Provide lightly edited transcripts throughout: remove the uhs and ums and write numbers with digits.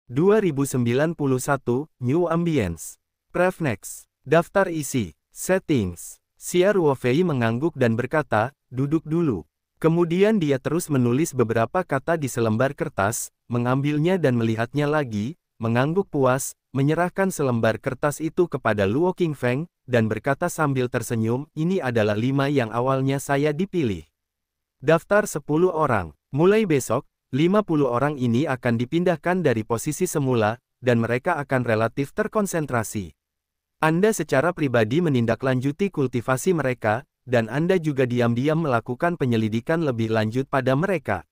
2091, New Ambience. Prefnex. Daftar isi. Settings. Xia Ruofei mengangguk dan berkata, duduk dulu. Kemudian dia terus menulis beberapa kata di selembar kertas, mengambilnya dan melihatnya lagi, mengangguk puas, menyerahkan selembar kertas itu kepada Luo Qingfeng, dan berkata sambil tersenyum, ini adalah 5 yang awalnya saya dipilih. Daftar 10 orang. Mulai besok, 50 orang ini akan dipindahkan dari posisi semula, dan mereka akan relatif terkonsentrasi. Anda secara pribadi menindaklanjuti kultivasi mereka, dan Anda juga diam-diam melakukan penyelidikan lebih lanjut pada mereka.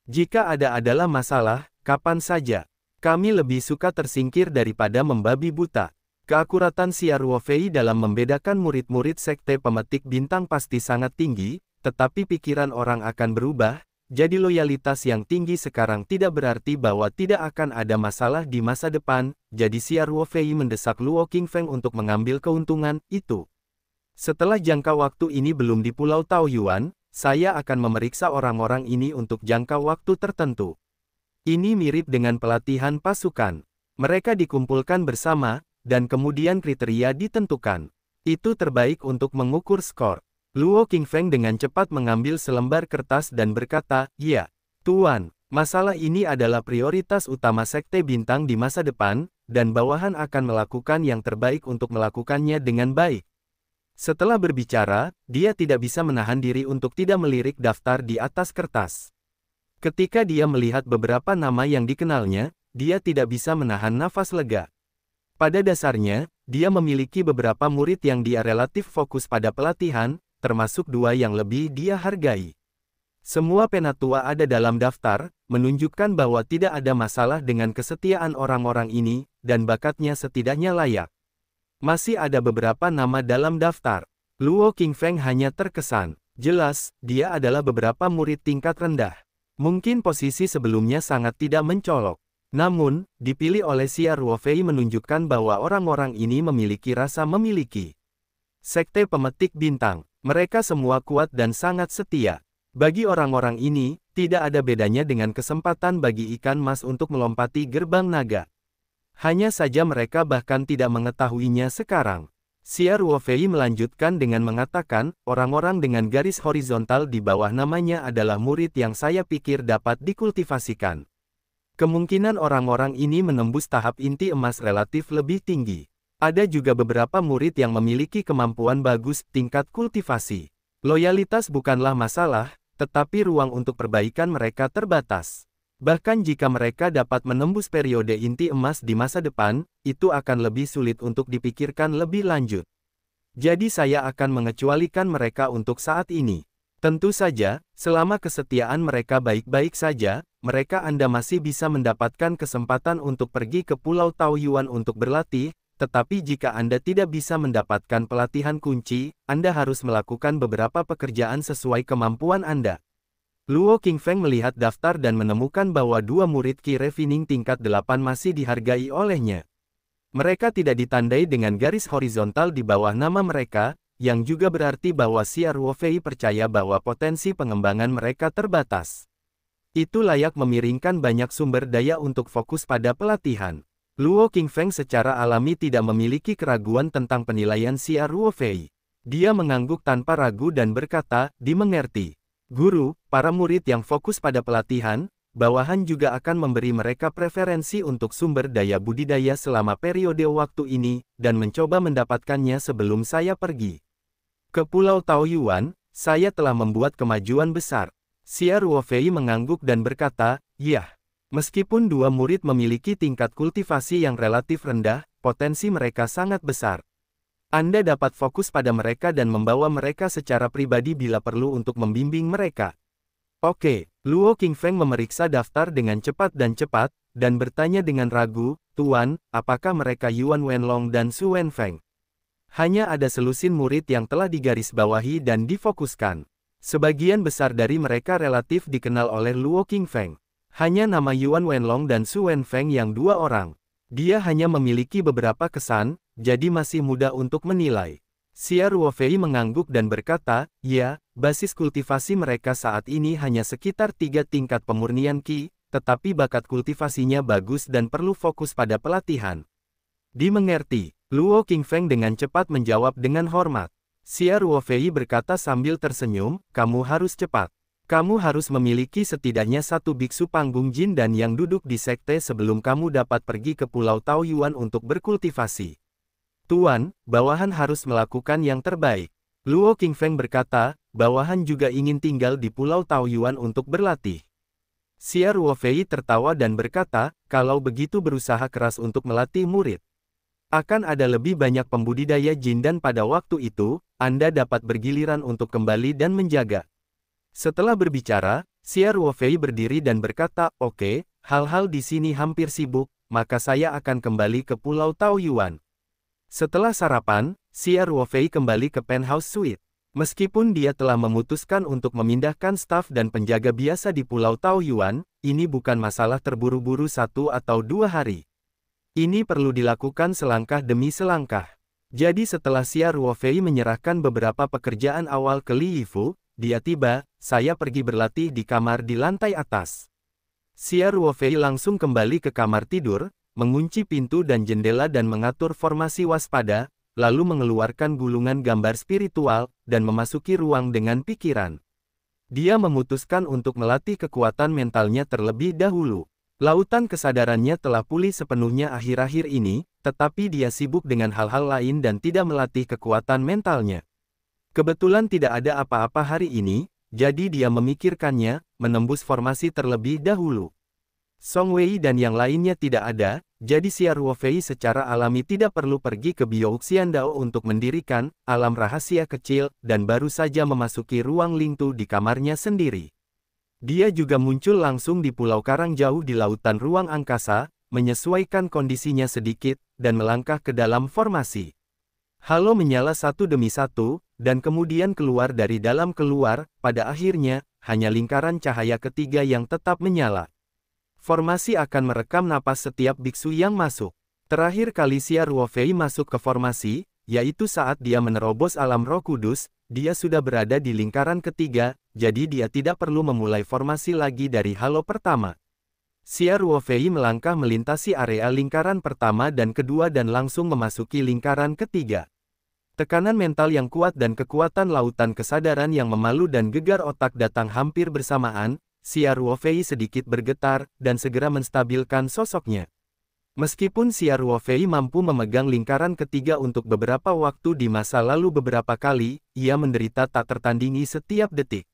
Jika adalah masalah, kapan saja. Kami lebih suka tersingkir daripada membabi buta. Keakuratan Xia Ruofei dalam membedakan murid-murid sekte pemetik bintang pasti sangat tinggi, tetapi pikiran orang akan berubah, jadi loyalitas yang tinggi sekarang tidak berarti bahwa tidak akan ada masalah di masa depan, jadi Xia Ruofei mendesak Luo Qingfeng untuk mengambil keuntungan itu. Setelah jangka waktu ini belum di Pulau Taoyuan, saya akan memeriksa orang-orang ini untuk jangka waktu tertentu. Ini mirip dengan pelatihan pasukan. Mereka dikumpulkan bersama, dan kemudian kriteria ditentukan. Itu terbaik untuk mengukur skor. Luo Qingfeng dengan cepat mengambil selembar kertas dan berkata, ya, Tuan, masalah ini adalah prioritas utama Sekte Bintang di masa depan, dan bawahan akan melakukan yang terbaik untuk melakukannya dengan baik. Setelah berbicara, dia tidak bisa menahan diri untuk tidak melirik daftar di atas kertas. Ketika dia melihat beberapa nama yang dikenalnya, dia tidak bisa menahan nafas lega. Pada dasarnya, dia memiliki beberapa murid yang dia relatif fokus pada pelatihan, termasuk 2 yang lebih dia hargai. Semua penatua ada dalam daftar, menunjukkan bahwa tidak ada masalah dengan kesetiaan orang-orang ini, dan bakatnya setidaknya layak. Masih ada beberapa nama dalam daftar. Luo Qingfeng hanya terkesan. Jelas, dia adalah beberapa murid tingkat rendah. Mungkin posisi sebelumnya sangat tidak mencolok. Namun, dipilih oleh Xia Ruofei menunjukkan bahwa orang-orang ini memiliki rasa memiliki. Sekte Pemetik Bintang. Mereka semua kuat dan sangat setia. Bagi orang-orang ini, tidak ada bedanya dengan kesempatan bagi ikan mas untuk melompati gerbang naga. Hanya saja mereka bahkan tidak mengetahuinya sekarang. Xia Ruofei melanjutkan dengan mengatakan, orang-orang dengan garis horizontal di bawah namanya adalah murid yang saya pikir dapat dikultivasikan. Kemungkinan orang-orang ini menembus tahap inti emas relatif lebih tinggi. Ada juga beberapa murid yang memiliki kemampuan bagus tingkat kultivasi. Loyalitas bukanlah masalah, tetapi ruang untuk perbaikan mereka terbatas. Bahkan jika mereka dapat menembus periode inti emas di masa depan, itu akan lebih sulit untuk dipikirkan lebih lanjut. Jadi saya akan mengecualikan mereka untuk saat ini. Tentu saja, selama kesetiaan mereka baik-baik saja, mereka Anda masih bisa mendapatkan kesempatan untuk pergi ke Pulau Taoyuan untuk berlatih, tetapi jika Anda tidak bisa mendapatkan pelatihan kunci, Anda harus melakukan beberapa pekerjaan sesuai kemampuan Anda. Luo Qingfeng melihat daftar dan menemukan bahwa 2 murid Qi Refining tingkat 8 masih dihargai olehnya. Mereka tidak ditandai dengan garis horizontal di bawah nama mereka, yang juga berarti bahwa Xia Ruofei percaya bahwa potensi pengembangan mereka terbatas. Itu layak memiringkan banyak sumber daya untuk fokus pada pelatihan. Luo Qingfeng secara alami tidak memiliki keraguan tentang penilaian Xia Ruofei. Dia mengangguk tanpa ragu dan berkata, dimengerti. Guru, para murid yang fokus pada pelatihan, bawahan juga akan memberi mereka preferensi untuk sumber daya budidaya selama periode waktu ini, dan mencoba mendapatkannya sebelum saya pergi. Ke Pulau Taoyuan, saya telah membuat kemajuan besar. Xia Ruofei mengangguk dan berkata, yah. Meskipun 2 murid memiliki tingkat kultivasi yang relatif rendah, potensi mereka sangat besar. Anda dapat fokus pada mereka dan membawa mereka secara pribadi bila perlu untuk membimbing mereka. Oke, Luo Qingfeng memeriksa daftar dengan cepat, dan bertanya dengan ragu, Tuan, apakah mereka Yuan Wenlong dan Su Wenfeng? Hanya ada selusin murid yang telah digarisbawahi dan difokuskan. Sebagian besar dari mereka relatif dikenal oleh Luo Qingfeng. Hanya nama Yuan Wenlong dan Su Wenfeng yang 2 orang. Dia hanya memiliki beberapa kesan, jadi masih mudah untuk menilai. Xia Ruofei mengangguk dan berkata, ya, basis kultivasi mereka saat ini hanya sekitar 3 tingkat pemurnian Qi, tetapi bakat kultivasinya bagus dan perlu fokus pada pelatihan. Dimengerti, Luo Qingfeng dengan cepat menjawab dengan hormat. Xia Ruofei berkata sambil tersenyum, kamu harus cepat. Kamu harus memiliki setidaknya satu biksu panggung jin dan yang duduk di sekte sebelum kamu dapat pergi ke Pulau Taoyuan untuk berkultivasi. Tuan, bawahan harus melakukan yang terbaik. Luo Qingfeng berkata, bawahan juga ingin tinggal di Pulau Taoyuan untuk berlatih. Xia Ruofei tertawa dan berkata, kalau begitu berusaha keras untuk melatih murid. Akan ada lebih banyak pembudidaya jin dan pada waktu itu, Anda dapat bergiliran untuk kembali dan menjaga. Setelah berbicara, Xia Ruofei berdiri dan berkata, oke, hal-hal di sini hampir sibuk, maka saya akan kembali ke Pulau Taoyuan. Setelah sarapan, Xia Ruofei kembali ke penthouse suite. Meskipun dia telah memutuskan untuk memindahkan staf dan penjaga biasa di Pulau Taoyuan, ini bukan masalah terburu-buru 1 atau 2 hari. Ini perlu dilakukan selangkah demi selangkah. Jadi setelah Xia Ruofei menyerahkan beberapa pekerjaan awal ke Li Yifu, dia tiba, saya pergi berlatih di kamar di lantai atas. Xia Ruofei langsung kembali ke kamar tidur, mengunci pintu dan jendela dan mengatur formasi waspada, lalu mengeluarkan gulungan gambar spiritual, dan memasuki ruang dengan pikiran. Dia memutuskan untuk melatih kekuatan mentalnya terlebih dahulu. Lautan kesadarannya telah pulih sepenuhnya akhir-akhir ini, tetapi dia sibuk dengan hal-hal lain dan tidak melatih kekuatan mentalnya. Kebetulan tidak ada apa-apa hari ini, jadi dia memikirkannya, menembus formasi terlebih dahulu. Song Wei dan yang lainnya tidak ada, jadi Xia Ruofei secara alami tidak perlu pergi ke Biouxiandao untuk mendirikan alam rahasia kecil dan baru saja memasuki ruang Lingtu di kamarnya sendiri. Dia juga muncul langsung di Pulau Karang jauh di lautan ruang angkasa, menyesuaikan kondisinya sedikit, dan melangkah ke dalam formasi. Halo menyala satu demi satu, dan kemudian keluar dari dalam keluar, pada akhirnya, hanya lingkaran cahaya ketiga yang tetap menyala. Formasi akan merekam napas setiap biksu yang masuk. Terakhir kali Xia Ruofei masuk ke formasi, yaitu saat dia menerobos alam Roh Kudus, dia sudah berada di lingkaran ketiga, jadi dia tidak perlu memulai formasi lagi dari halo pertama. Xia Ruofei melangkah melintasi area lingkaran pertama dan kedua dan langsung memasuki lingkaran ketiga. Tekanan mental yang kuat dan kekuatan lautan kesadaran yang memalu dan gegar otak datang hampir bersamaan, Xia Ruofei sedikit bergetar, dan segera menstabilkan sosoknya. Meskipun Xia Ruofei mampu memegang lingkaran ketiga untuk beberapa waktu di masa lalu beberapa kali, ia menderita tak tertandingi setiap detik.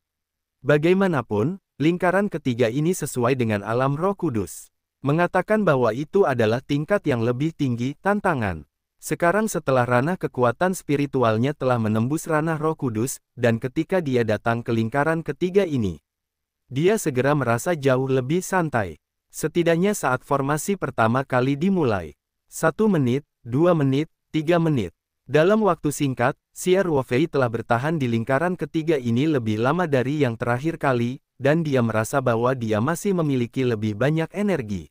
Bagaimanapun, lingkaran ketiga ini sesuai dengan alam Roh Kudus. Mengatakan bahwa itu adalah tingkat yang lebih tinggi, tantangan. Sekarang setelah ranah kekuatan spiritualnya telah menembus ranah Roh Kudus, dan ketika dia datang ke lingkaran ketiga ini, dia segera merasa jauh lebih santai. Setidaknya saat formasi pertama kali dimulai. 1 menit, 2 menit, 3 menit. Dalam waktu singkat, Xia Ruofei telah bertahan di lingkaran ketiga ini lebih lama dari yang terakhir kali, dan dia merasa bahwa dia masih memiliki lebih banyak energi.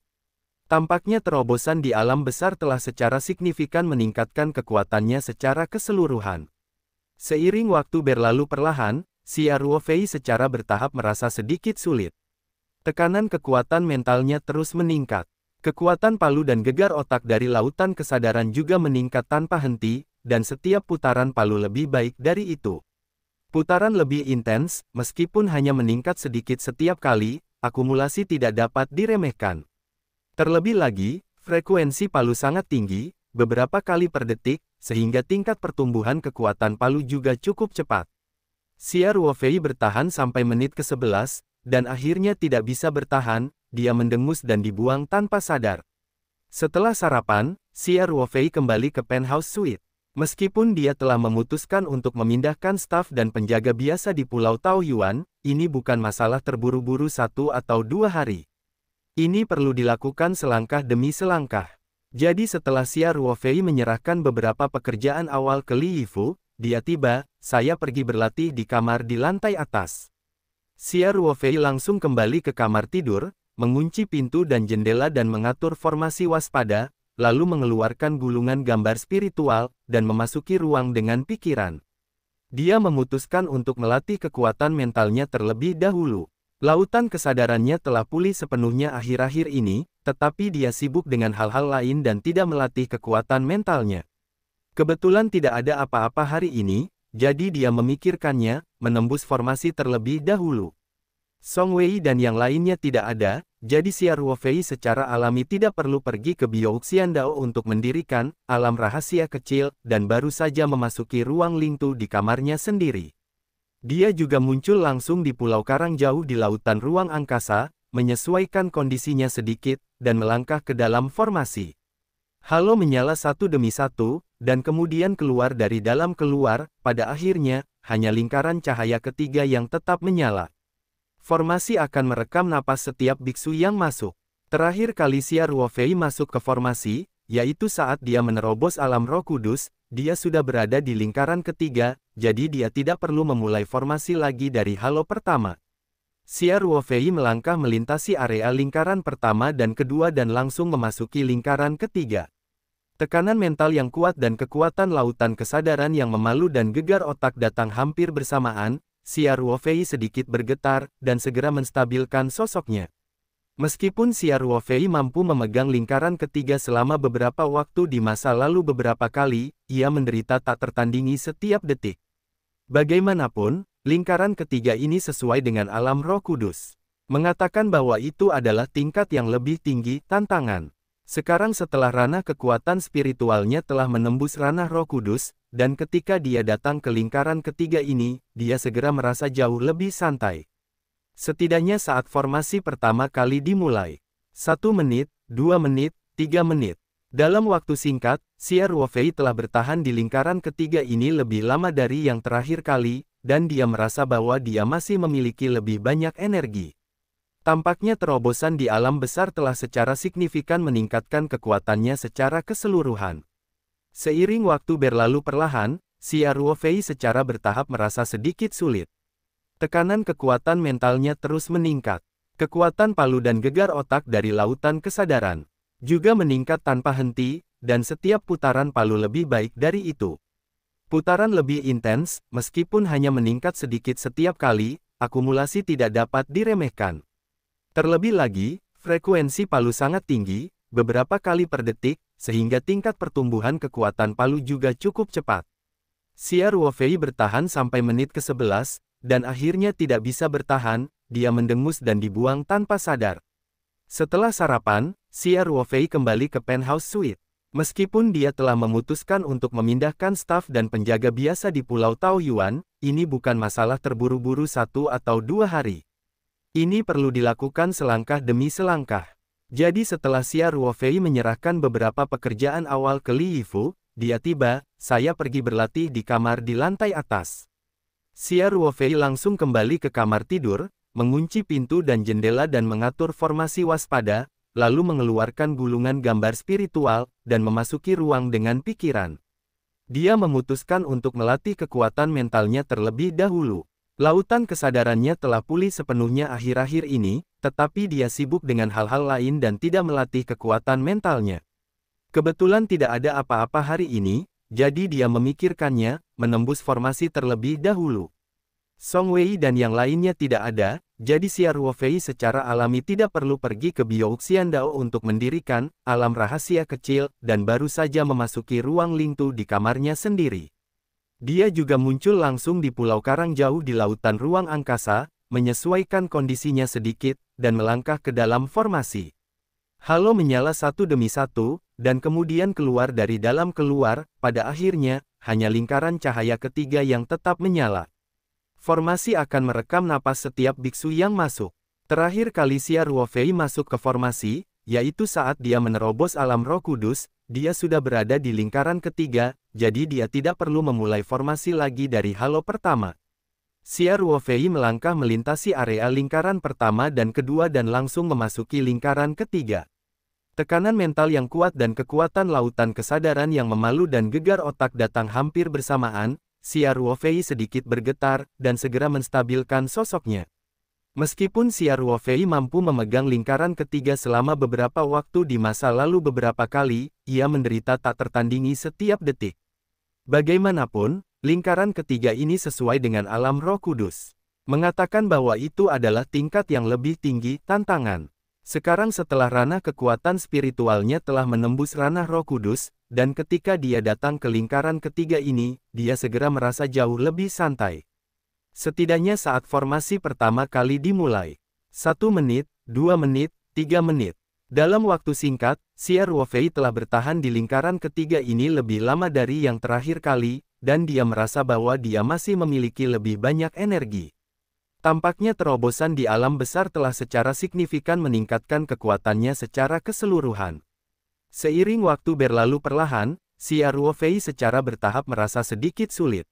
Tampaknya terobosan di alam besar telah secara signifikan meningkatkan kekuatannya secara keseluruhan. Seiring waktu berlalu perlahan, Xia Ruofei secara bertahap merasa sedikit sulit. Tekanan kekuatan mentalnya terus meningkat. Kekuatan palu dan gegar otak dari lautan kesadaran juga meningkat tanpa henti, dan setiap putaran palu lebih baik dari itu. Putaran lebih intens, meskipun hanya meningkat sedikit setiap kali, akumulasi tidak dapat diremehkan. Terlebih lagi, frekuensi palu sangat tinggi, beberapa kali per detik, sehingga tingkat pertumbuhan kekuatan palu juga cukup cepat. Xia Ruofei bertahan sampai menit ke-11, dan akhirnya tidak bisa bertahan, dia mendengus dan dibuang tanpa sadar. Setelah sarapan, Xia Ruofei kembali ke penthouse suite. Meskipun dia telah memutuskan untuk memindahkan staf dan penjaga biasa di Pulau Taoyuan, ini bukan masalah terburu-buru 1 atau 2 hari. Ini perlu dilakukan selangkah demi selangkah. Jadi setelah Xia Ruofei menyerahkan beberapa pekerjaan awal ke Li Yifu, dia tiba, saya pergi berlatih di kamar di lantai atas. Xia Ruofei langsung kembali ke kamar tidur, mengunci pintu dan jendela dan mengatur formasi waspada, lalu mengeluarkan gulungan gambar spiritual, dan memasuki ruang dengan pikiran. Dia memutuskan untuk melatih kekuatan mentalnya terlebih dahulu. Lautan kesadarannya telah pulih sepenuhnya akhir-akhir ini, tetapi dia sibuk dengan hal-hal lain dan tidak melatih kekuatan mentalnya. Kebetulan tidak ada apa-apa hari ini, jadi dia memikirkannya, menembus formasi terlebih dahulu. Song Wei dan yang lainnya tidak ada, jadi Xia Ruofei secara alami tidak perlu pergi ke Biou Xiandao untuk mendirikan alam rahasia kecil dan baru saja memasuki ruang Lingtu di kamarnya sendiri. Dia juga muncul langsung di Pulau Karang jauh di lautan ruang angkasa, menyesuaikan kondisinya sedikit, dan melangkah ke dalam formasi. Halo menyala satu demi satu, dan kemudian keluar dari dalam keluar, pada akhirnya, hanya lingkaran cahaya ketiga yang tetap menyala. Formasi akan merekam napas setiap biksu yang masuk. Terakhir kali Xia Ruofei masuk ke formasi, yaitu saat dia menerobos alam Roh Kudus, dia sudah berada di lingkaran ketiga, jadi dia tidak perlu memulai formasi lagi dari halo pertama. Xia Ruofei melangkah melintasi area lingkaran pertama dan kedua dan langsung memasuki lingkaran ketiga. Tekanan mental yang kuat dan kekuatan lautan kesadaran yang memalu dan gegar otak datang hampir bersamaan. Xia Ruofei sedikit bergetar, dan segera menstabilkan sosoknya. Meskipun Xia Ruofei mampu memegang lingkaran ketiga selama beberapa waktu di masa lalu beberapa kali, ia menderita tak tertandingi setiap detik. Bagaimanapun, lingkaran ketiga ini sesuai dengan alam Roh Kudus. Mengatakan bahwa itu adalah tingkat yang lebih tinggi, tantangan. Sekarang setelah ranah kekuatan spiritualnya telah menembus ranah Roh Kudus, dan ketika dia datang ke lingkaran ketiga ini, dia segera merasa jauh lebih santai. Setidaknya saat formasi pertama kali dimulai. 1 menit, 2 menit, 3 menit. Dalam waktu singkat, Xia Ruofei telah bertahan di lingkaran ketiga ini lebih lama dari yang terakhir kali, dan dia merasa bahwa dia masih memiliki lebih banyak energi. Tampaknya terobosan di alam besar telah secara signifikan meningkatkan kekuatannya secara keseluruhan. Seiring waktu berlalu perlahan, Xia Ruofei secara bertahap merasa sedikit sulit. Tekanan kekuatan mentalnya terus meningkat. Kekuatan palu dan gegar otak dari lautan kesadaran juga meningkat tanpa henti, dan setiap putaran palu lebih baik dari itu. Putaran lebih intens, meskipun hanya meningkat sedikit setiap kali, akumulasi tidak dapat diremehkan. Terlebih lagi, frekuensi palu sangat tinggi, beberapa kali per detik, sehingga tingkat pertumbuhan kekuatan palu juga cukup cepat. Xia Ruofei bertahan sampai menit ke-11, dan akhirnya tidak bisa bertahan, dia mendengus dan dibuang tanpa sadar. Setelah sarapan, Xia Ruofei kembali ke penthouse suite. Meskipun dia telah memutuskan untuk memindahkan staf dan penjaga biasa di Pulau Taoyuan, ini bukan masalah terburu-buru 1 atau 2 hari. Ini perlu dilakukan selangkah demi selangkah. Jadi setelah Xia Ruofei menyerahkan beberapa pekerjaan awal ke Li Yifu, dia tiba, saya pergi berlatih di kamar di lantai atas. Xia Ruofei langsung kembali ke kamar tidur, mengunci pintu dan jendela dan mengatur formasi waspada, lalu mengeluarkan gulungan gambar spiritual, dan memasuki ruang dengan pikiran. Dia memutuskan untuk melatih kekuatan mentalnya terlebih dahulu. Lautan kesadarannya telah pulih sepenuhnya akhir-akhir ini, tetapi dia sibuk dengan hal-hal lain dan tidak melatih kekuatan mentalnya. Kebetulan tidak ada apa-apa hari ini, jadi dia memikirkannya, menembus formasi terlebih dahulu. Song Wei dan yang lainnya tidak ada, jadi Xia Ruofei secara alami tidak perlu pergi ke Biou Xiandao untuk mendirikan alam rahasia kecil, dan baru saja memasuki ruang Lingtu di kamarnya sendiri. Dia juga muncul langsung di Pulau Karang jauh di lautan ruang angkasa, menyesuaikan kondisinya sedikit, dan melangkah ke dalam formasi. Halo menyala satu demi satu, dan kemudian keluar dari dalam keluar, pada akhirnya, hanya lingkaran cahaya ketiga yang tetap menyala. Formasi akan merekam napas setiap biksu yang masuk. Terakhir kali Xia Ruofei masuk ke formasi, yaitu saat dia menerobos alam Roh Kudus, dia sudah berada di lingkaran ketiga, jadi dia tidak perlu memulai formasi lagi dari halo pertama. Xia Ruofei melangkah melintasi area lingkaran pertama dan kedua dan langsung memasuki lingkaran ketiga. Tekanan mental yang kuat dan kekuatan lautan kesadaran yang memalu dan gegar otak datang hampir bersamaan. Xia Ruofei sedikit bergetar, dan segera menstabilkan sosoknya. Meskipun Xia Ruofei mampu memegang lingkaran ketiga selama beberapa waktu di masa lalu beberapa kali, ia menderita tak tertandingi setiap detik. Bagaimanapun, lingkaran ketiga ini sesuai dengan alam Roh Kudus. mengatakan bahwa itu adalah tingkat yang lebih tinggi, tantangan. Sekarang setelah ranah kekuatan spiritualnya telah menembus ranah Roh Kudus, dan ketika dia datang ke lingkaran ketiga ini, dia segera merasa jauh lebih santai. Setidaknya saat formasi pertama kali dimulai. 1 menit, 2 menit, 3 menit. Dalam waktu singkat, Xia Ruofei telah bertahan di lingkaran ketiga ini lebih lama dari yang terakhir kali, dan dia merasa bahwa dia masih memiliki lebih banyak energi. Tampaknya terobosan di alam besar telah secara signifikan meningkatkan kekuatannya secara keseluruhan. Seiring waktu berlalu perlahan, Xia Ruofei secara bertahap merasa sedikit sulit.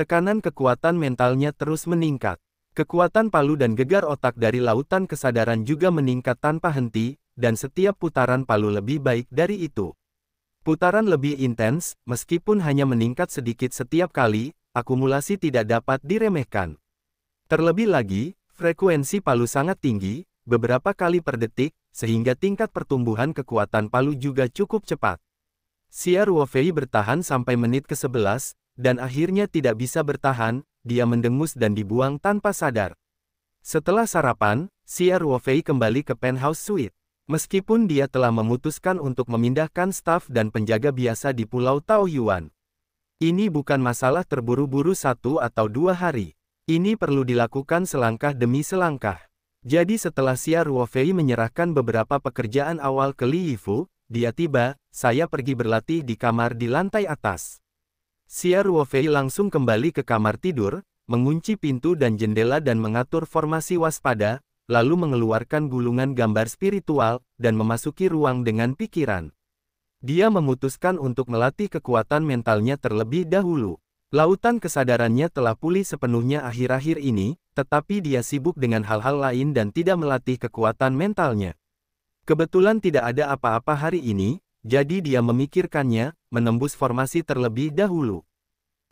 Tekanan kekuatan mentalnya terus meningkat. Kekuatan palu dan gegar otak dari lautan kesadaran juga meningkat tanpa henti, dan setiap putaran palu lebih baik dari itu. Putaran lebih intens, meskipun hanya meningkat sedikit setiap kali, akumulasi tidak dapat diremehkan. Terlebih lagi, frekuensi palu sangat tinggi, beberapa kali per detik, sehingga tingkat pertumbuhan kekuatan palu juga cukup cepat. Xia Ruofei bertahan sampai menit ke-11, dan akhirnya tidak bisa bertahan, dia mendengus dan dibuang tanpa sadar. Setelah sarapan, Xia Ruofei kembali ke penthouse suite. Meskipun dia telah memutuskan untuk memindahkan staf dan penjaga biasa di Pulau Taoyuan. Ini bukan masalah terburu-buru 1 atau 2 hari. Ini perlu dilakukan selangkah demi selangkah. Jadi setelah Xia Ruofei menyerahkan beberapa pekerjaan awal ke Li Yifu, dia tiba, saya pergi berlatih di kamar di lantai atas. Xia Ruofei langsung kembali ke kamar tidur, mengunci pintu dan jendela dan mengatur formasi waspada, lalu mengeluarkan gulungan gambar spiritual, dan memasuki ruang dengan pikiran. Dia memutuskan untuk melatih kekuatan mentalnya terlebih dahulu. Lautan kesadarannya telah pulih sepenuhnya akhir-akhir ini, tetapi dia sibuk dengan hal-hal lain dan tidak melatih kekuatan mentalnya. Kebetulan tidak ada apa-apa hari ini, jadi dia memikirkannya, menembus formasi terlebih dahulu.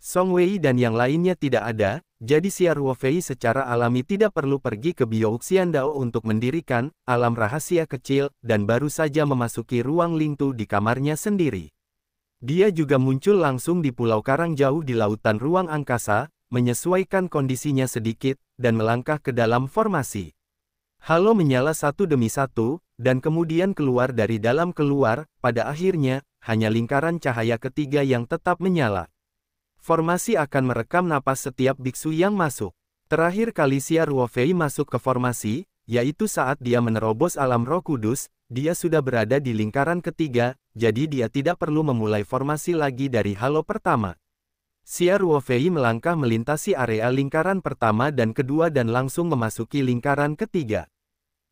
Song Wei dan yang lainnya tidak ada, jadi Xia Ruofei secara alami tidak perlu pergi ke Bioxiandao untuk mendirikan alam rahasia kecil, dan baru saja memasuki ruang Lingtu di kamarnya sendiri. Dia juga muncul langsung di Pulau Karang jauh di lautan ruang angkasa, menyesuaikan kondisinya sedikit, dan melangkah ke dalam formasi. Halo menyala satu demi satu, dan kemudian keluar dari dalam keluar, pada akhirnya, hanya lingkaran cahaya ketiga yang tetap menyala. Formasi akan merekam napas setiap biksu yang masuk. Terakhir kali Xia Ruofei masuk ke formasi, yaitu saat dia menerobos alam Roh Kudus, dia sudah berada di lingkaran ketiga, jadi dia tidak perlu memulai formasi lagi dari halo pertama. Xia Ruofei melangkah melintasi area lingkaran pertama dan kedua dan langsung memasuki lingkaran ketiga.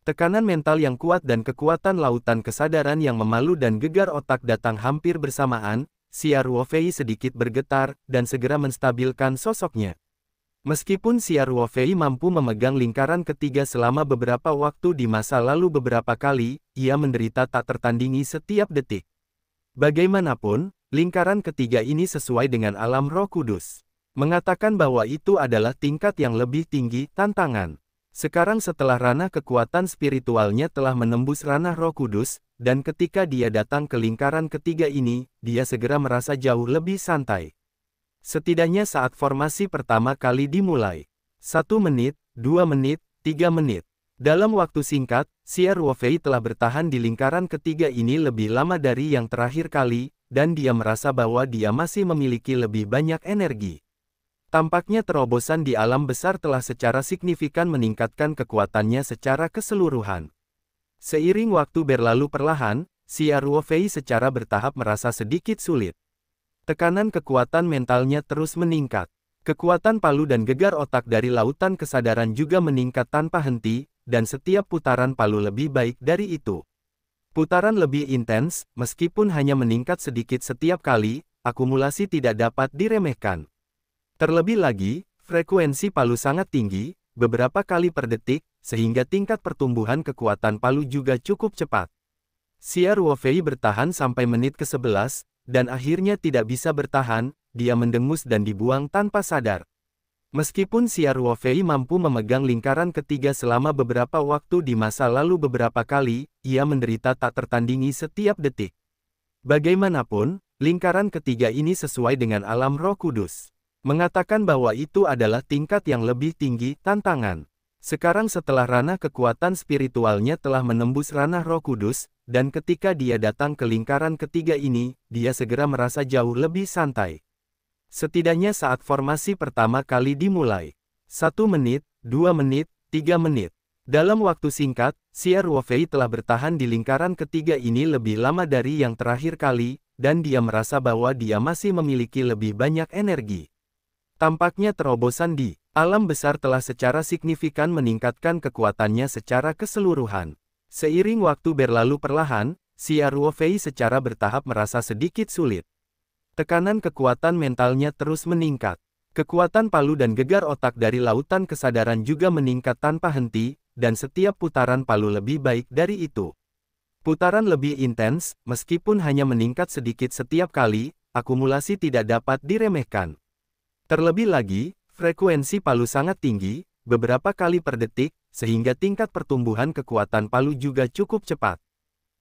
Tekanan mental yang kuat dan kekuatan lautan kesadaran yang memalu dan gegar otak datang hampir bersamaan, Xia Ruofei sedikit bergetar, dan segera menstabilkan sosoknya. Meskipun Xia Ruofei mampu memegang lingkaran ketiga selama beberapa waktu di masa lalu beberapa kali, ia menderita tak tertandingi setiap detik. Bagaimanapun, lingkaran ketiga ini sesuai dengan alam Roh Kudus. Mengatakan bahwa itu adalah tingkat yang lebih tinggi, tantangan. Sekarang setelah ranah kekuatan spiritualnya telah menembus ranah Roh Kudus, dan ketika dia datang ke lingkaran ketiga ini, dia segera merasa jauh lebih santai. Setidaknya saat formasi pertama kali dimulai. 1 menit, 2 menit, 3 menit. Dalam waktu singkat, Xia Ruofei telah bertahan di lingkaran ketiga ini lebih lama dari yang terakhir kali, dan dia merasa bahwa dia masih memiliki lebih banyak energi. Tampaknya terobosan di alam besar telah secara signifikan meningkatkan kekuatannya secara keseluruhan. Seiring waktu berlalu perlahan, Xia Ruofei secara bertahap merasa sedikit sulit. Tekanan kekuatan mentalnya terus meningkat. Kekuatan palu dan gegar otak dari lautan kesadaran juga meningkat tanpa henti, dan setiap putaran palu lebih baik dari itu. Putaran lebih intens, meskipun hanya meningkat sedikit setiap kali, akumulasi tidak dapat diremehkan. Terlebih lagi, frekuensi palu sangat tinggi, beberapa kali per detik, sehingga tingkat pertumbuhan kekuatan palu juga cukup cepat. Xia Ruofei bertahan sampai menit ke-11, dan akhirnya tidak bisa bertahan, dia mendengus dan dibuang tanpa sadar. Meskipun Xia Ruofei mampu memegang lingkaran ketiga selama beberapa waktu di masa lalu beberapa kali, ia menderita tak tertandingi setiap detik. Bagaimanapun, lingkaran ketiga ini sesuai dengan alam Roh Kudus. Mengatakan bahwa itu adalah tingkat yang lebih tinggi, tantangan. Sekarang setelah ranah kekuatan spiritualnya telah menembus ranah Roh Kudus, dan ketika dia datang ke lingkaran ketiga ini, dia segera merasa jauh lebih santai. Setidaknya saat formasi pertama kali dimulai. 1 menit, 2 menit, 3 menit. Dalam waktu singkat, Xia Ruofei telah bertahan di lingkaran ketiga ini lebih lama dari yang terakhir kali, dan dia merasa bahwa dia masih memiliki lebih banyak energi. Tampaknya terobosan di alam besar telah secara signifikan meningkatkan kekuatannya secara keseluruhan. Seiring waktu berlalu perlahan, Xia Ruofei secara bertahap merasa sedikit sulit. Tekanan kekuatan mentalnya terus meningkat. Kekuatan palu dan gegar otak dari lautan kesadaran juga meningkat tanpa henti, dan setiap putaran palu lebih baik dari itu. Putaran lebih intens, meskipun hanya meningkat sedikit setiap kali, akumulasi tidak dapat diremehkan. Terlebih lagi, frekuensi palu sangat tinggi, beberapa kali per detik, sehingga tingkat pertumbuhan kekuatan palu juga cukup cepat.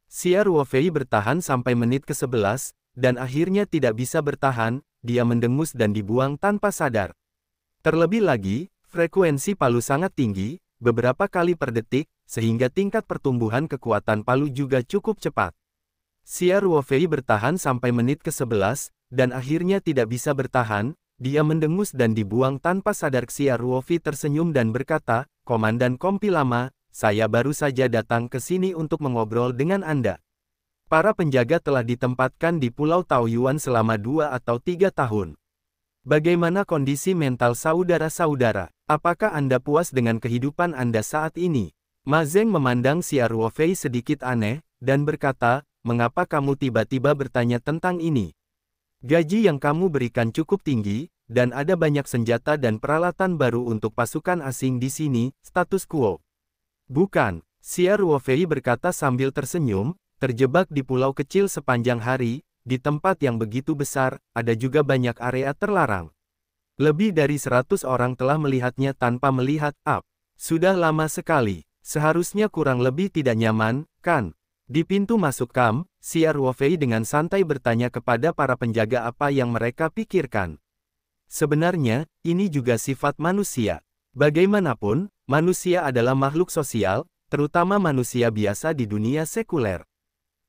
Xia Ruofei bertahan sampai menit ke-11, dan akhirnya tidak bisa bertahan, dia mendengus dan dibuang tanpa sadar. Terlebih lagi, frekuensi palu sangat tinggi, beberapa kali per detik, sehingga tingkat pertumbuhan kekuatan palu juga cukup cepat. Xia Ruofei bertahan sampai menit ke-11, dan akhirnya tidak bisa bertahan, dia mendengus dan dibuang tanpa sadar. Xia Ruofei tersenyum dan berkata, "Komandan Kompi Lama, saya baru saja datang ke sini untuk mengobrol dengan Anda. Para penjaga telah ditempatkan di Pulau Taoyuan selama 2 atau 3 tahun. Bagaimana kondisi mental saudara-saudara? Apakah Anda puas dengan kehidupan Anda saat ini?" Ma Zeng memandang Xia Ruofei sedikit aneh, dan berkata, "Mengapa kamu tiba-tiba bertanya tentang ini? Gaji yang kamu berikan cukup tinggi, dan ada banyak senjata dan peralatan baru untuk pasukan asing di sini, status quo." "Bukan," Xia Ruofei berkata sambil tersenyum, "terjebak di pulau kecil sepanjang hari, di tempat yang begitu besar, ada juga banyak area terlarang. Lebih dari 100 orang telah melihatnya tanpa melihat up. Sudah lama sekali, seharusnya kurang lebih tidak nyaman, kan?" Di pintu masuk kamp, Xia Ruofei dengan santai bertanya kepada para penjaga apa yang mereka pikirkan. Sebenarnya, ini juga sifat manusia. Bagaimanapun, manusia adalah makhluk sosial, terutama manusia biasa di dunia sekuler.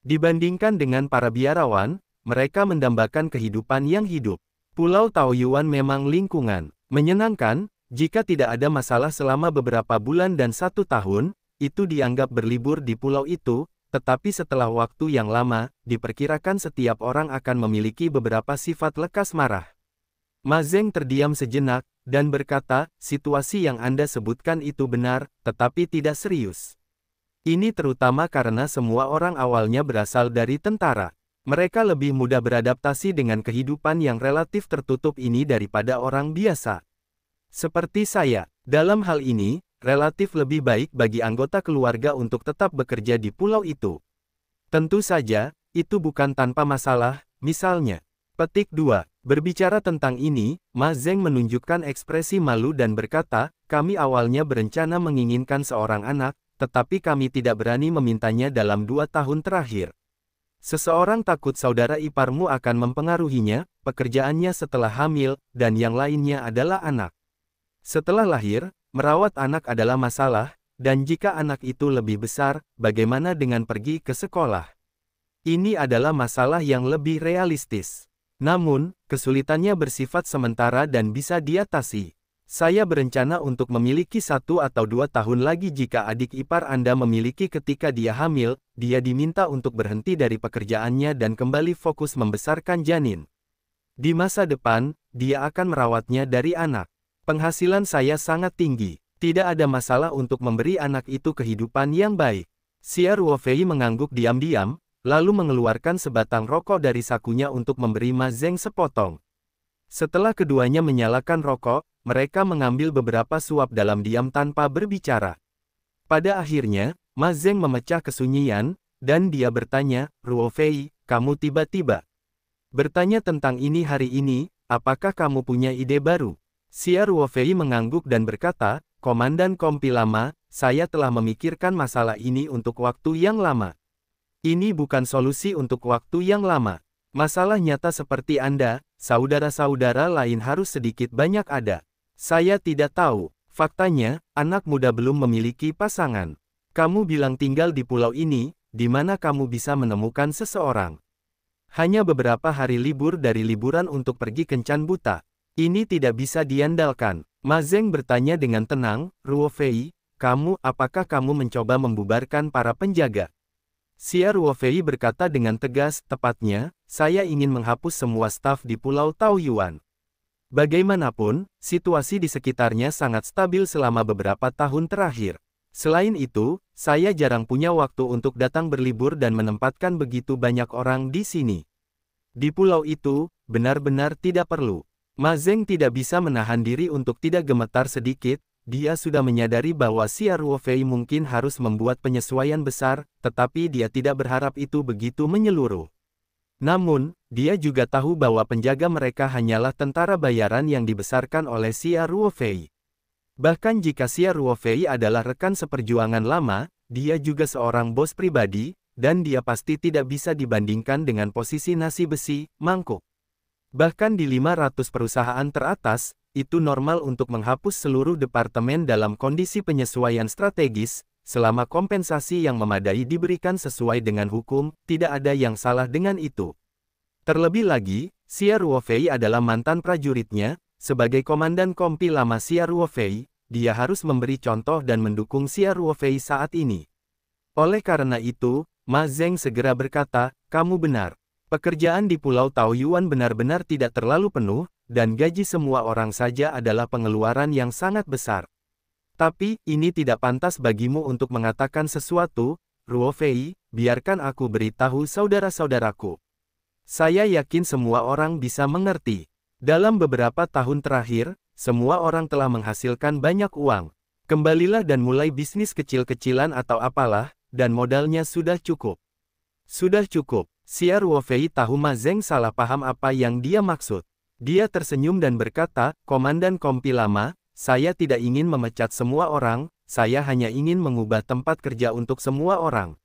Dibandingkan dengan para biarawan, mereka mendambakan kehidupan yang hidup. Pulau Taoyuan memang lingkungan menyenangkan, jika tidak ada masalah selama beberapa bulan dan 1 tahun, itu dianggap berlibur di pulau itu. Tetapi setelah waktu yang lama, diperkirakan setiap orang akan memiliki beberapa sifat lekas marah. Ma Zeng terdiam sejenak, dan berkata, "Situasi yang Anda sebutkan itu benar, tetapi tidak serius. Ini terutama karena semua orang awalnya berasal dari tentara. Mereka lebih mudah beradaptasi dengan kehidupan yang relatif tertutup ini daripada orang biasa. Seperti saya, dalam hal ini, relatif lebih baik bagi anggota keluarga untuk tetap bekerja di pulau itu. Tentu saja, itu bukan tanpa masalah, misalnya." Petik 2. Berbicara tentang ini, Ma Zeng menunjukkan ekspresi malu dan berkata, "Kami awalnya berencana menginginkan seorang anak, tetapi kami tidak berani memintanya dalam 2 tahun terakhir. Seseorang takut saudara iparmu akan mempengaruhinya, pekerjaannya setelah hamil, dan yang lainnya adalah anak. Setelah lahir, merawat anak adalah masalah, dan jika anak itu lebih besar, bagaimana dengan pergi ke sekolah? Ini adalah masalah yang lebih realistis. Namun, kesulitannya bersifat sementara dan bisa diatasi. Saya berencana untuk memiliki 1 atau 2 tahun lagi jika adik ipar Anda memiliki ketika dia hamil, dia diminta untuk berhenti dari pekerjaannya dan kembali fokus membesarkan janin. Di masa depan, dia akan merawatnya dari anak. Penghasilan saya sangat tinggi. Tidak ada masalah untuk memberi anak itu kehidupan yang baik." Xia Ruofei mengangguk diam-diam, lalu mengeluarkan sebatang rokok dari sakunya untuk memberi Ma Zeng sepotong. Setelah keduanya menyalakan rokok, mereka mengambil beberapa suap dalam diam tanpa berbicara. Pada akhirnya, Ma Zeng memecah kesunyian, dan dia bertanya, "Ruofei, kamu tiba-tiba bertanya tentang ini hari ini, apakah kamu punya ide baru?" Xia Ruofei mengangguk dan berkata, "Komandan Kompi Lama, saya telah memikirkan masalah ini untuk waktu yang lama. Ini bukan solusi untuk waktu yang lama. Masalah nyata seperti Anda, saudara-saudara lain harus sedikit banyak ada. Saya tidak tahu. Faktanya, anak muda belum memiliki pasangan. Kamu bilang tinggal di pulau ini, di mana kamu bisa menemukan seseorang. Hanya beberapa hari libur dari liburan untuk pergi kencan buta. Ini tidak bisa diandalkan. Ma Zeng bertanya dengan tenang, Ruo Fei, apakah kamu mencoba membubarkan para penjaga? Xia Ruofei berkata dengan tegas, tepatnya, saya ingin menghapus semua staf di Pulau Taoyuan. Bagaimanapun, situasi di sekitarnya sangat stabil selama beberapa tahun terakhir. Selain itu, saya jarang punya waktu untuk datang berlibur dan menempatkan begitu banyak orang di sini. Di pulau itu, benar-benar tidak perlu. Ma Zeng tidak bisa menahan diri untuk tidak gemetar sedikit. Dia sudah menyadari bahwa Xia Ruofei mungkin harus membuat penyesuaian besar, tetapi dia tidak berharap itu begitu menyeluruh. Namun, dia juga tahu bahwa penjaga mereka hanyalah tentara bayaran yang dibesarkan oleh Xia Ruofei. Bahkan jika Xia Ruofei adalah rekan seperjuangan lama, dia juga seorang bos pribadi, dan dia pasti tidak bisa dibandingkan dengan posisi nasi besi, mangkuk. Bahkan di 500 perusahaan teratas, itu normal untuk menghapus seluruh departemen dalam kondisi penyesuaian strategis, selama kompensasi yang memadai diberikan sesuai dengan hukum, tidak ada yang salah dengan itu. Terlebih lagi, Xia Ruofei adalah mantan prajuritnya, sebagai komandan kompi lama Xia Ruofei, dia harus memberi contoh dan mendukung Xia Ruofei saat ini. Oleh karena itu, Ma Zeng segera berkata, kamu benar. Pekerjaan di Pulau Taoyuan benar-benar tidak terlalu penuh, dan gaji semua orang saja adalah pengeluaran yang sangat besar. Tapi, ini tidak pantas bagimu untuk mengatakan sesuatu, Ruofei, biarkan aku beritahu saudara-saudaraku. Saya yakin semua orang bisa mengerti. Dalam beberapa tahun terakhir, semua orang telah menghasilkan banyak uang. Kembalilah dan mulai bisnis kecil-kecilan atau apalah, dan modalnya sudah cukup. Sudah cukup. Xia Ruofei tahu Ma Zeng salah paham apa yang dia maksud. Dia tersenyum dan berkata, Komandan Kompi Lama, saya tidak ingin memecat semua orang, saya hanya ingin mengubah tempat kerja untuk semua orang.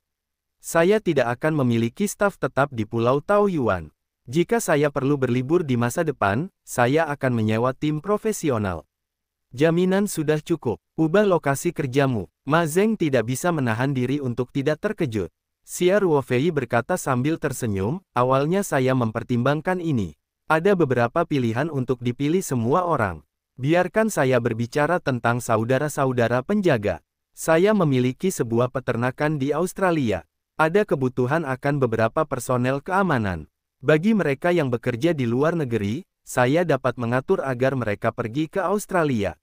Saya tidak akan memiliki staf tetap di Pulau Taoyuan. Jika saya perlu berlibur di masa depan, saya akan menyewa tim profesional. Jaminan sudah cukup. Ubah lokasi kerjamu. Ma Zeng tidak bisa menahan diri untuk tidak terkejut. Xia Ruofei berkata sambil tersenyum, awalnya saya mempertimbangkan ini. Ada beberapa pilihan untuk dipilih semua orang. Biarkan saya berbicara tentang saudara-saudara penjaga. Saya memiliki sebuah peternakan di Australia. Ada kebutuhan akan beberapa personel keamanan. Bagi mereka yang bekerja di luar negeri, saya dapat mengatur agar mereka pergi ke Australia.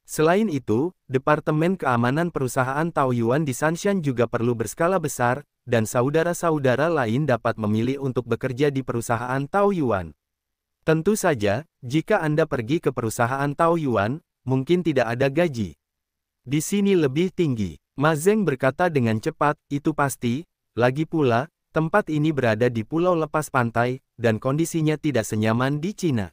Selain itu, Departemen Keamanan Perusahaan Taoyuan di Sanshan juga perlu berskala besar, dan saudara-saudara lain dapat memilih untuk bekerja di perusahaan Taoyuan. Tentu saja, jika Anda pergi ke perusahaan Taoyuan, mungkin tidak ada gaji. Di sini lebih tinggi. Ma Zeng berkata dengan cepat, itu pasti, lagi pula, tempat ini berada di pulau lepas pantai, dan kondisinya tidak senyaman di Cina.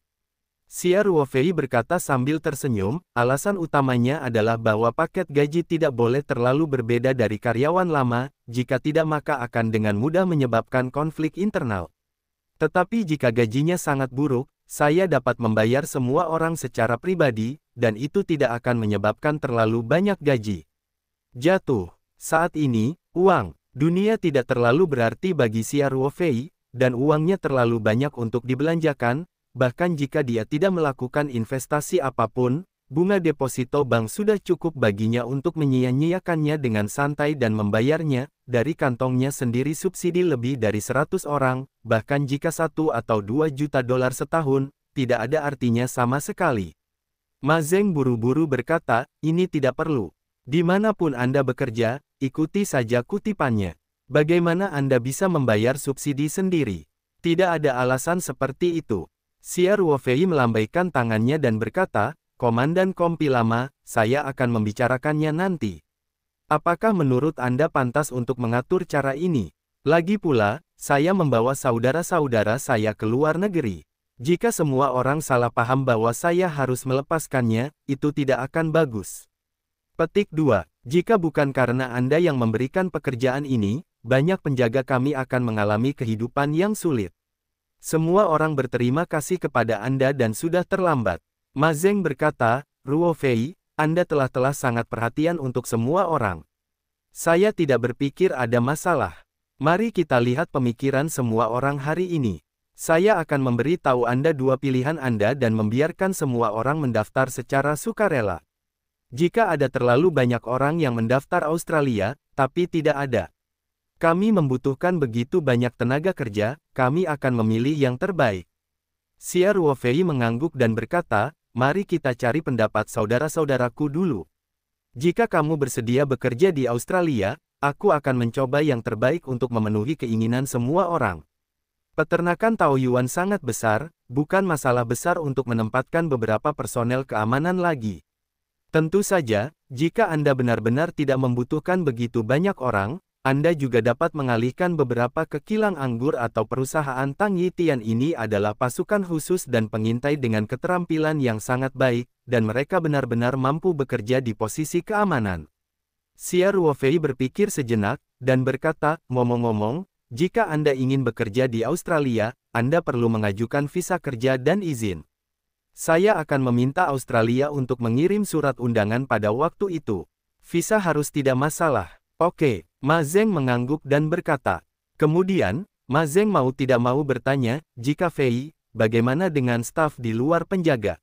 Xia Ruofei berkata sambil tersenyum, alasan utamanya adalah bahwa paket gaji tidak boleh terlalu berbeda dari karyawan lama, jika tidak maka akan dengan mudah menyebabkan konflik internal. Tetapi jika gajinya sangat buruk, saya dapat membayar semua orang secara pribadi, dan itu tidak akan menyebabkan terlalu banyak gaji. Jatuh. Saat ini, uang dunia tidak terlalu berarti bagi Xia Ruofei, dan uangnya terlalu banyak untuk dibelanjakan. Bahkan jika dia tidak melakukan investasi apapun, bunga deposito bank sudah cukup baginya untuk menyia-nyiakannya dengan santai dan membayarnya, dari kantongnya sendiri subsidi lebih dari 100 orang, bahkan jika 1 atau 2 juta dolar setahun, tidak ada artinya sama sekali. Ma Zeng buru-buru berkata, ini tidak perlu. Dimanapun Anda bekerja, ikuti saja kutipannya. Bagaimana Anda bisa membayar subsidi sendiri? Tidak ada alasan seperti itu. Xia Ruofei melambaikan tangannya dan berkata, Komandan Kompi Lama, saya akan membicarakannya nanti. Apakah menurut Anda pantas untuk mengatur cara ini? Lagi pula, saya membawa saudara-saudara saya ke luar negeri. Jika semua orang salah paham bahwa saya harus melepaskannya, itu tidak akan bagus. Petik 2. Jika bukan karena Anda yang memberikan pekerjaan ini, banyak penjaga kami akan mengalami kehidupan yang sulit. Semua orang berterima kasih kepada Anda dan sudah terlambat. Ma Zeng berkata, Ruo Fei, Anda telah sangat perhatian untuk semua orang. Saya tidak berpikir ada masalah. Mari kita lihat pemikiran semua orang hari ini. Saya akan memberi tahu Anda dua pilihan Anda dan membiarkan semua orang mendaftar secara sukarela. Jika ada terlalu banyak orang yang mendaftar Australia, tapi tidak ada. Kami membutuhkan begitu banyak tenaga kerja, kami akan memilih yang terbaik. Xia Ruofei mengangguk dan berkata, mari kita cari pendapat saudara-saudaraku dulu. Jika kamu bersedia bekerja di Australia, aku akan mencoba yang terbaik untuk memenuhi keinginan semua orang. Peternakan Taoyuan sangat besar, bukan masalah besar untuk menempatkan beberapa personel keamanan lagi. Tentu saja, jika Anda benar-benar tidak membutuhkan begitu banyak orang, Anda juga dapat mengalihkan beberapa ke kilang anggur atau perusahaan Tang Yitian. Ini adalah pasukan khusus dan pengintai dengan keterampilan yang sangat baik, dan mereka benar-benar mampu bekerja di posisi keamanan. Xia Ruofei berpikir sejenak, dan berkata, ngomong-ngomong, jika Anda ingin bekerja di Australia, Anda perlu mengajukan visa kerja dan izin. Saya akan meminta Australia untuk mengirim surat undangan pada waktu itu. Visa harus tidak masalah. Oke, Ma Zeng mengangguk dan berkata. Kemudian, Ma Zeng mau tidak mau bertanya, jika Fei, bagaimana dengan staf di luar penjaga?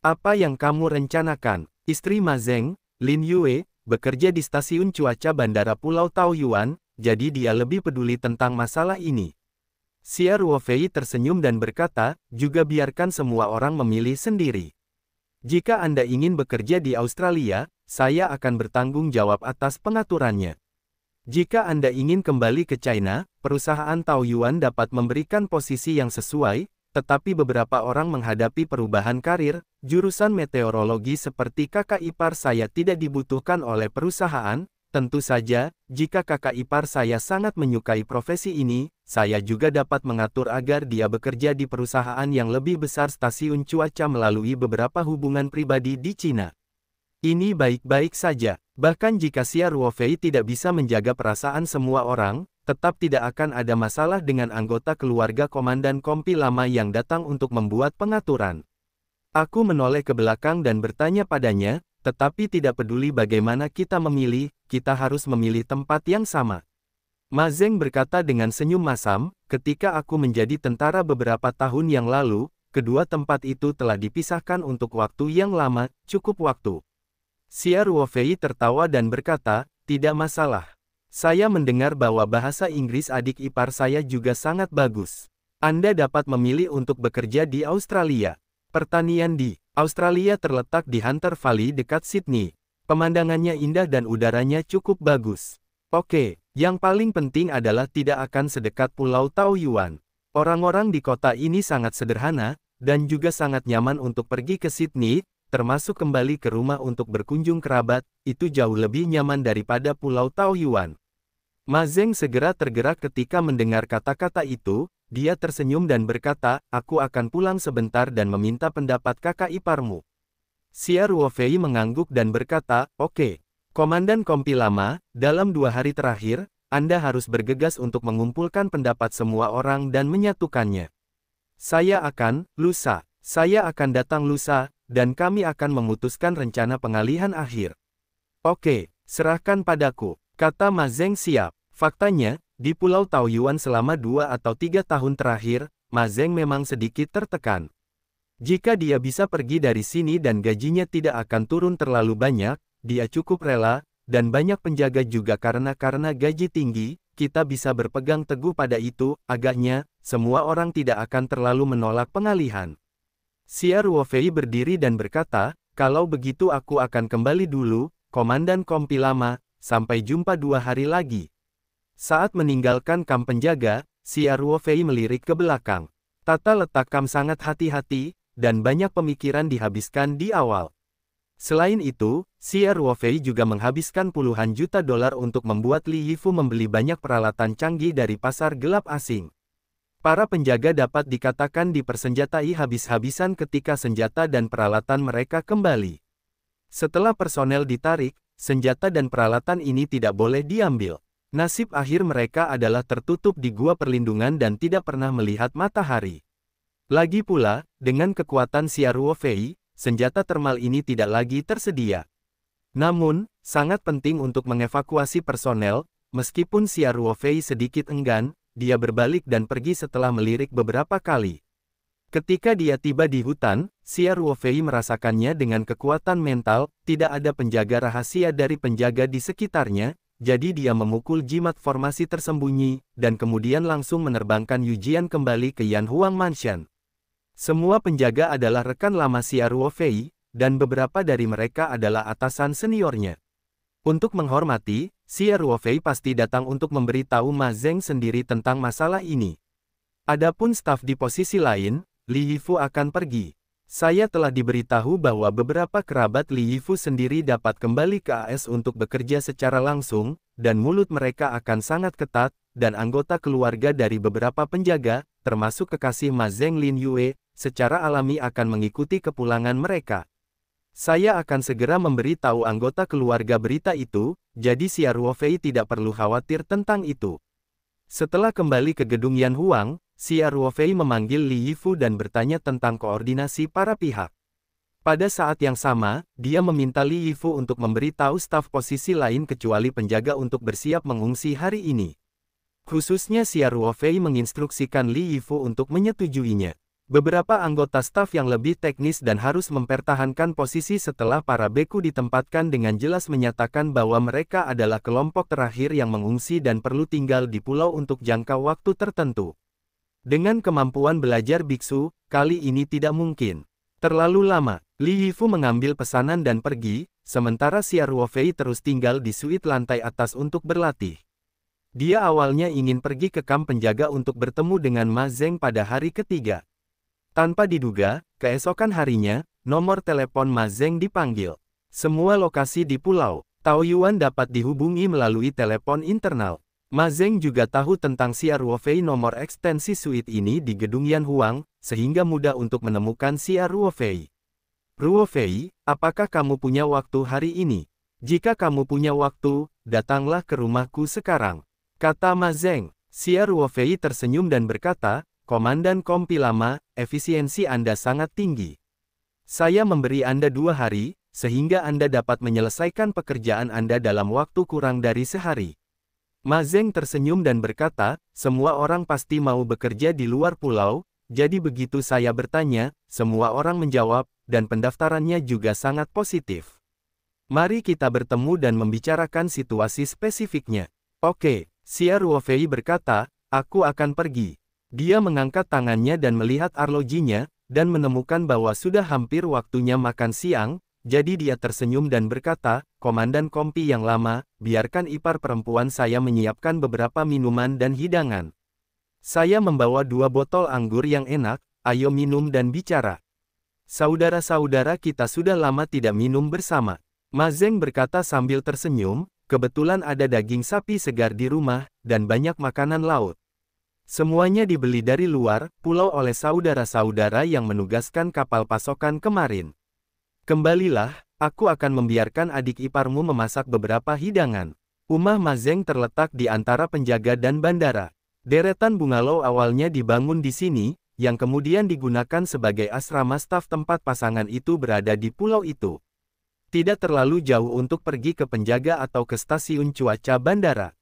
Apa yang kamu rencanakan? Istri Ma Zeng, Lin Yue, bekerja di stasiun cuaca Bandara Pulau Taoyuan, jadi dia lebih peduli tentang masalah ini. Xia Ruofei tersenyum dan berkata, juga biarkan semua orang memilih sendiri. Jika Anda ingin bekerja di Australia, saya akan bertanggung jawab atas pengaturannya. Jika Anda ingin kembali ke China, perusahaan Taoyuan dapat memberikan posisi yang sesuai, tetapi beberapa orang menghadapi perubahan karir, jurusan meteorologi seperti kakak ipar saya tidak dibutuhkan oleh perusahaan. Tentu saja, jika kakak ipar saya sangat menyukai profesi ini, saya juga dapat mengatur agar dia bekerja di perusahaan yang lebih besar stasiun cuaca melalui beberapa hubungan pribadi di Cina. Ini baik-baik saja, bahkan jika Xia Ruofei tidak bisa menjaga perasaan semua orang, tetap tidak akan ada masalah dengan anggota keluarga Komandan Kompi Lama yang datang untuk membuat pengaturan. Aku menoleh ke belakang dan bertanya padanya, tetapi tidak peduli bagaimana kita memilih, kita harus memilih tempat yang sama. Ma Zeng berkata dengan senyum masam, ketika aku menjadi tentara beberapa tahun yang lalu, kedua tempat itu telah dipisahkan untuk waktu yang lama, cukup waktu. Xia Ruofei tertawa dan berkata, tidak masalah. Saya mendengar bahwa bahasa Inggris adik ipar saya juga sangat bagus. Anda dapat memilih untuk bekerja di Australia. Pertanian di Australia terletak di Hunter Valley dekat Sydney. Pemandangannya indah dan udaranya cukup bagus. Oke, yang paling penting adalah tidak akan sedekat Pulau Taoyuan. Orang-orang di kota ini sangat sederhana, dan juga sangat nyaman untuk pergi ke Sydney, termasuk kembali ke rumah untuk berkunjung kerabat, itu jauh lebih nyaman daripada Pulau Taoyuan. Ma Zeng segera tergerak ketika mendengar kata-kata itu. Dia tersenyum dan berkata, aku akan pulang sebentar dan meminta pendapat kakak iparmu. Xia Ruofei mengangguk dan berkata, oke. Komandan Kompi Lama, dalam 2 hari terakhir, Anda harus bergegas untuk mengumpulkan pendapat semua orang dan menyatukannya. Saya akan datang lusa, dan kami akan memutuskan rencana pengalihan akhir. Oke, serahkan padaku, kata Ma Zeng siap. Faktanya, di Pulau Taoyuan selama 2 atau 3 tahun terakhir, Ma Zeng memang sedikit tertekan. Jika dia bisa pergi dari sini dan gajinya tidak akan turun terlalu banyak, dia cukup rela, dan banyak penjaga juga karena gaji tinggi, kita bisa berpegang teguh pada itu, agaknya, semua orang tidak akan terlalu menolak pengalihan. Xia Ruofei berdiri dan berkata, kalau begitu aku akan kembali dulu, Komandan Kompi Lama, sampai jumpa 2 hari lagi. Saat meninggalkan kamp penjaga, Xia Ruofei melirik ke belakang. Tata letak kamp sangat hati-hati, dan banyak pemikiran dihabiskan di awal. Selain itu, Xia Ruofei juga menghabiskan puluhan juta dolar untuk membuat Li Yifu membeli banyak peralatan canggih dari pasar gelap asing. Para penjaga dapat dikatakan dipersenjatai habis-habisan ketika senjata dan peralatan mereka kembali. Setelah personel ditarik, senjata dan peralatan ini tidak boleh diambil. Nasib akhir mereka adalah tertutup di gua perlindungan dan tidak pernah melihat matahari. Lagi pula, dengan kekuatan Xia Ruofei, senjata termal ini tidak lagi tersedia. Namun, sangat penting untuk mengevakuasi personel, meskipun Xia Ruofei sedikit enggan, dia berbalik dan pergi setelah melirik beberapa kali. Ketika dia tiba di hutan, Xia Ruofei merasakannya dengan kekuatan mental, tidak ada penjaga rahasia dari penjaga di sekitarnya, jadi dia memukul jimat formasi tersembunyi, dan kemudian langsung menerbangkan Yujian kembali ke Yanhuang Mansion. Semua penjaga adalah rekan lama Xia Ruofei, dan beberapa dari mereka adalah atasan seniornya. Untuk menghormati, Xia Ruofei pasti datang untuk memberitahu Ma Zeng sendiri tentang masalah ini. Adapun staf di posisi lain, Li Yifu akan pergi. Saya telah diberitahu bahwa beberapa kerabat Li Yifu sendiri dapat kembali ke AS untuk bekerja secara langsung, dan mulut mereka akan sangat ketat, dan anggota keluarga dari beberapa penjaga, termasuk kekasih Ma Zeng Lin Yue, secara alami akan mengikuti kepulangan mereka. Saya akan segera memberitahu anggota keluarga berita itu, jadi Xia Ruofei tidak perlu khawatir tentang itu. Setelah kembali ke gedung Yanhuang, Xia Ruofei memanggil Li Yifu dan bertanya tentang koordinasi para pihak. Pada saat yang sama, dia meminta Li Yifu untuk memberitahu staf posisi lain kecuali penjaga untuk bersiap mengungsi hari ini. Khususnya Xia Ruofei menginstruksikan Li Yifu untuk menyetujuinya. Beberapa anggota staf yang lebih teknis dan harus mempertahankan posisi setelah para beku ditempatkan dengan jelas menyatakan bahwa mereka adalah kelompok terakhir yang mengungsi dan perlu tinggal di pulau untuk jangka waktu tertentu. Dengan kemampuan belajar biksu, kali ini tidak mungkin. Terlalu lama, Li Yifu mengambil pesanan dan pergi, sementara Xia Ruofei terus tinggal di suite lantai atas untuk berlatih. Dia awalnya ingin pergi ke kamp penjaga untuk bertemu dengan Ma Zeng pada hari ketiga. Tanpa diduga, keesokan harinya, nomor telepon Ma Zeng dipanggil. Semua lokasi di pulau Taoyuan dapat dihubungi melalui telepon internal. Ma Zeng juga tahu tentang Xia Ruofei nomor ekstensi suite ini di gedung Yanhuang, sehingga mudah untuk menemukan Xia Ruofei. Ruofei, apakah kamu punya waktu hari ini? Jika kamu punya waktu, datanglah ke rumahku sekarang, kata Ma Zeng. Xia Ruofei tersenyum dan berkata, Komandan Kompi Lama, efisiensi Anda sangat tinggi. Saya memberi Anda 2 hari, sehingga Anda dapat menyelesaikan pekerjaan Anda dalam waktu kurang dari sehari. Ma Zeng tersenyum dan berkata, semua orang pasti mau bekerja di luar pulau, jadi begitu saya bertanya, semua orang menjawab, dan pendaftarannya juga sangat positif. Mari kita bertemu dan membicarakan situasi spesifiknya. Oke, Xia Ruofei berkata, aku akan pergi. Dia mengangkat tangannya dan melihat arlojinya, dan menemukan bahwa sudah hampir waktunya makan siang, jadi dia tersenyum dan berkata, Komandan Kompi yang lama, biarkan ipar perempuan saya menyiapkan beberapa minuman dan hidangan. Saya membawa 2 botol anggur yang enak, ayo minum dan bicara. Saudara-saudara kita sudah lama tidak minum bersama. Ma Zeng berkata sambil tersenyum, kebetulan ada daging sapi segar di rumah, dan banyak makanan laut. Semuanya dibeli dari luar pulau oleh saudara-saudara yang menugaskan kapal pasokan kemarin. Kembalilah, aku akan membiarkan adik iparmu memasak beberapa hidangan. Rumah Ma Zeng terletak di antara penjaga dan bandara. Deretan bungalow awalnya dibangun di sini, yang kemudian digunakan sebagai asrama staf tempat pasangan itu berada di pulau itu. Tidak terlalu jauh untuk pergi ke penjaga atau ke stasiun cuaca bandara.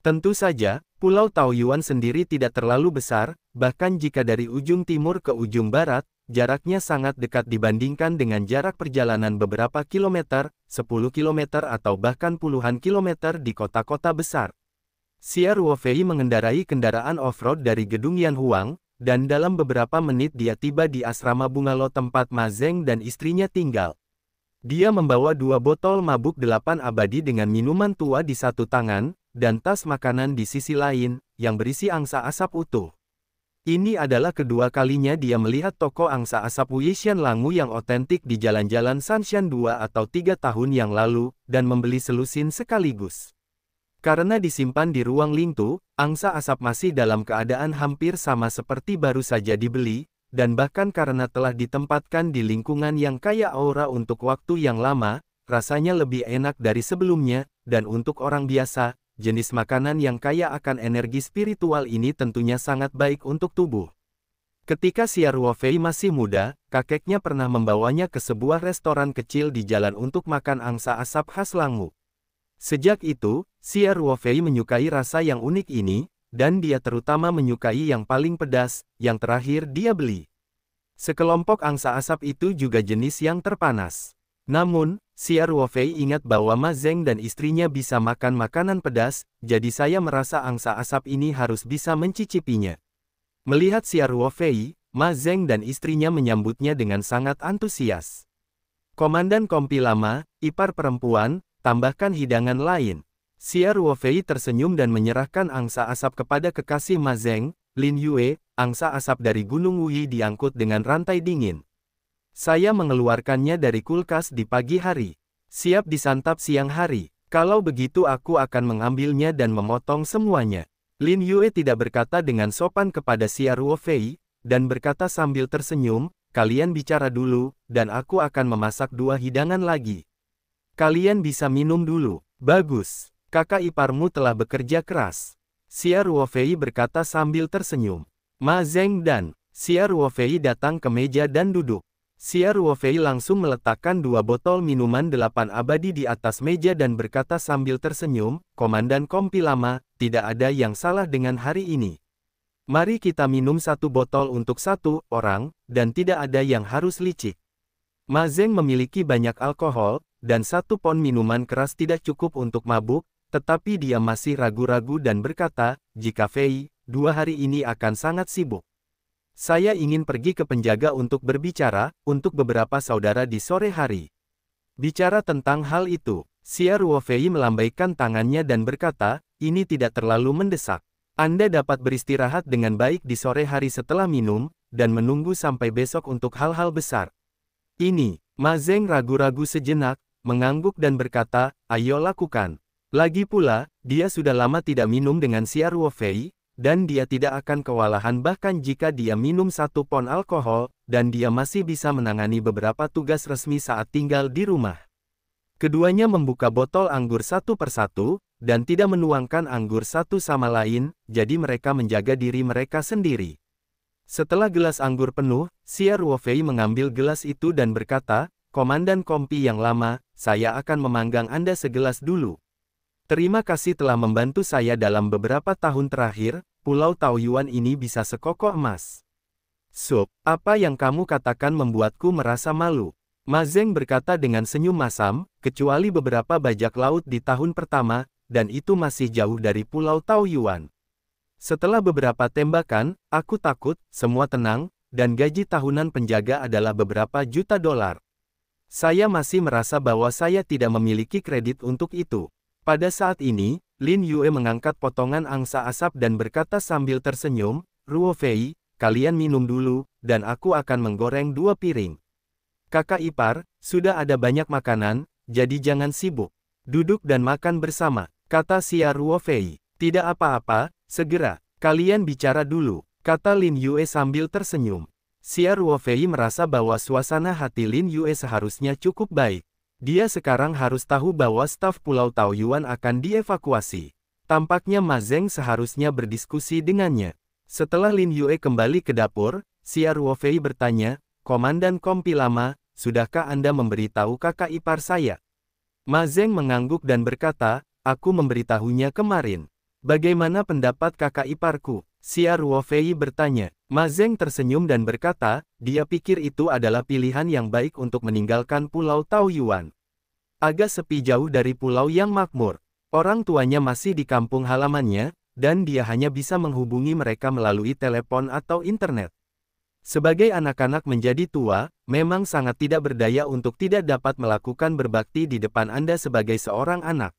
Tentu saja, Pulau Taoyuan sendiri tidak terlalu besar, bahkan jika dari ujung timur ke ujung barat, jaraknya sangat dekat dibandingkan dengan jarak perjalanan beberapa kilometer, 10 kilometer atau bahkan puluhan kilometer di kota-kota besar. Xia Ruofei mengendarai kendaraan off-road dari gedung Yanhuang, dan dalam beberapa menit dia tiba di asrama bungalow tempat Ma Zeng dan istrinya tinggal. Dia membawa 2 botol mabuk 8 abadi dengan minuman tua di satu tangan, dan tas makanan di sisi lain, yang berisi angsa asap utuh. Ini adalah kedua kalinya dia melihat toko angsa asap Wuxian Langu yang otentik di jalan-jalan Sanshan 2 atau 3 tahun yang lalu, dan membeli selusin sekaligus. Karena disimpan di ruang Lingtu, angsa asap masih dalam keadaan hampir sama seperti baru saja dibeli, dan bahkan karena telah ditempatkan di lingkungan yang kaya aura untuk waktu yang lama, rasanya lebih enak dari sebelumnya, dan untuk orang biasa, jenis makanan yang kaya akan energi spiritual ini tentunya sangat baik untuk tubuh. Ketika Xia Ruofei masih muda, kakeknya pernah membawanya ke sebuah restoran kecil di jalan untuk makan angsa asap khas Langmu. Sejak itu, Xia Ruofei menyukai rasa yang unik ini, dan dia terutama menyukai yang paling pedas, yang terakhir dia beli. Sekelompok angsa asap itu juga jenis yang terpanas. Namun, Xia Ruofei ingat bahwa Ma Zeng dan istrinya bisa makan makanan pedas, jadi saya merasa angsa asap ini harus bisa mencicipinya. Melihat Xia Ruofei, Ma Zeng dan istrinya menyambutnya dengan sangat antusias. Komandan Kompi Lama, ipar perempuan, tambahkan hidangan lain. Xia Ruofei tersenyum dan menyerahkan angsa asap kepada kekasih Ma Zeng, Lin Yue. Angsa asap dari Gunung Wuyi diangkut dengan rantai dingin. Saya mengeluarkannya dari kulkas di pagi hari. Siap disantap siang hari. Kalau begitu aku akan mengambilnya dan memotong semuanya. Lin Yue tidak berkata dengan sopan kepada Xia Ruofei, dan berkata sambil tersenyum, kalian bicara dulu, dan aku akan memasak 2 hidangan lagi. Kalian bisa minum dulu. Bagus. Kakak iparmu telah bekerja keras. Xia Ruofei berkata sambil tersenyum. Ma Zeng dan Xia Ruofei datang ke meja dan duduk. Xia Ruofei langsung meletakkan 2 botol minuman 8 abadi di atas meja dan berkata sambil tersenyum, Komandan Kompi Lama, tidak ada yang salah dengan hari ini. Mari kita minum 1 botol untuk 1 orang, dan tidak ada yang harus licik. Ma Zeng memiliki banyak alkohol, dan 1 pon minuman keras tidak cukup untuk mabuk, tetapi dia masih ragu-ragu dan berkata, jika Fei, 2 hari ini akan sangat sibuk. Saya ingin pergi ke penjaga untuk berbicara, untuk beberapa saudara di sore hari. Bicara tentang hal itu, Xia Ruofei melambaikan tangannya dan berkata, ini tidak terlalu mendesak. Anda dapat beristirahat dengan baik di sore hari setelah minum, dan menunggu sampai besok untuk hal-hal besar. Ini, Ma Zeng ragu-ragu sejenak, mengangguk dan berkata, ayo lakukan. Lagi pula, dia sudah lama tidak minum dengan Xia Ruofei, dan dia tidak akan kewalahan bahkan jika dia minum 1 pon alkohol, dan dia masih bisa menangani beberapa tugas resmi saat tinggal di rumah. Keduanya membuka botol anggur satu persatu, dan tidak menuangkan anggur satu sama lain, jadi mereka menjaga diri mereka sendiri. Setelah gelas anggur penuh, Xia Ruofei mengambil gelas itu dan berkata, Komandan Kompi yang lama, saya akan memanggang Anda segelas dulu. Terima kasih telah membantu saya dalam beberapa tahun terakhir, Pulau Taoyuan ini bisa sekokoh emas. Sup, apa yang kamu katakan membuatku merasa malu. Ma Zeng berkata dengan senyum masam, kecuali beberapa bajak laut di tahun pertama, dan itu masih jauh dari Pulau Taoyuan. Setelah beberapa tembakan, aku takut, semua tenang, dan gaji tahunan penjaga adalah beberapa juta dolar. Saya masih merasa bahwa saya tidak memiliki kredit untuk itu. Pada saat ini, Lin Yue mengangkat potongan angsa asap dan berkata sambil tersenyum, Ruofei, kalian minum dulu, dan aku akan menggoreng 2 piring. Kakak ipar, sudah ada banyak makanan, jadi jangan sibuk. Duduk dan makan bersama, kata Xia Ruofei. Tidak apa-apa, segera, kalian bicara dulu, kata Lin Yue sambil tersenyum. Xia Ruofei merasa bahwa suasana hati Lin Yue seharusnya cukup baik. Dia sekarang harus tahu bahwa staf Pulau Taoyuan akan dievakuasi. Tampaknya Ma Zeng seharusnya berdiskusi dengannya. Setelah Lin Yue kembali ke dapur, Xia Ruofei bertanya, Komandan Kompi Lama, sudahkah Anda memberitahu kakak ipar saya? Ma Zeng mengangguk dan berkata, aku memberitahunya kemarin. Bagaimana pendapat kakak iparku? Xia Ruofei bertanya. Ma Zeng tersenyum dan berkata, dia pikir itu adalah pilihan yang baik untuk meninggalkan Pulau Taoyuan. Agak sepi jauh dari pulau yang makmur. Orang tuanya masih di kampung halamannya, dan dia hanya bisa menghubungi mereka melalui telepon atau internet. Sebagai anak-anak menjadi tua, memang sangat tidak berdaya untuk tidak dapat melakukan berbakti di depan Anda sebagai seorang anak.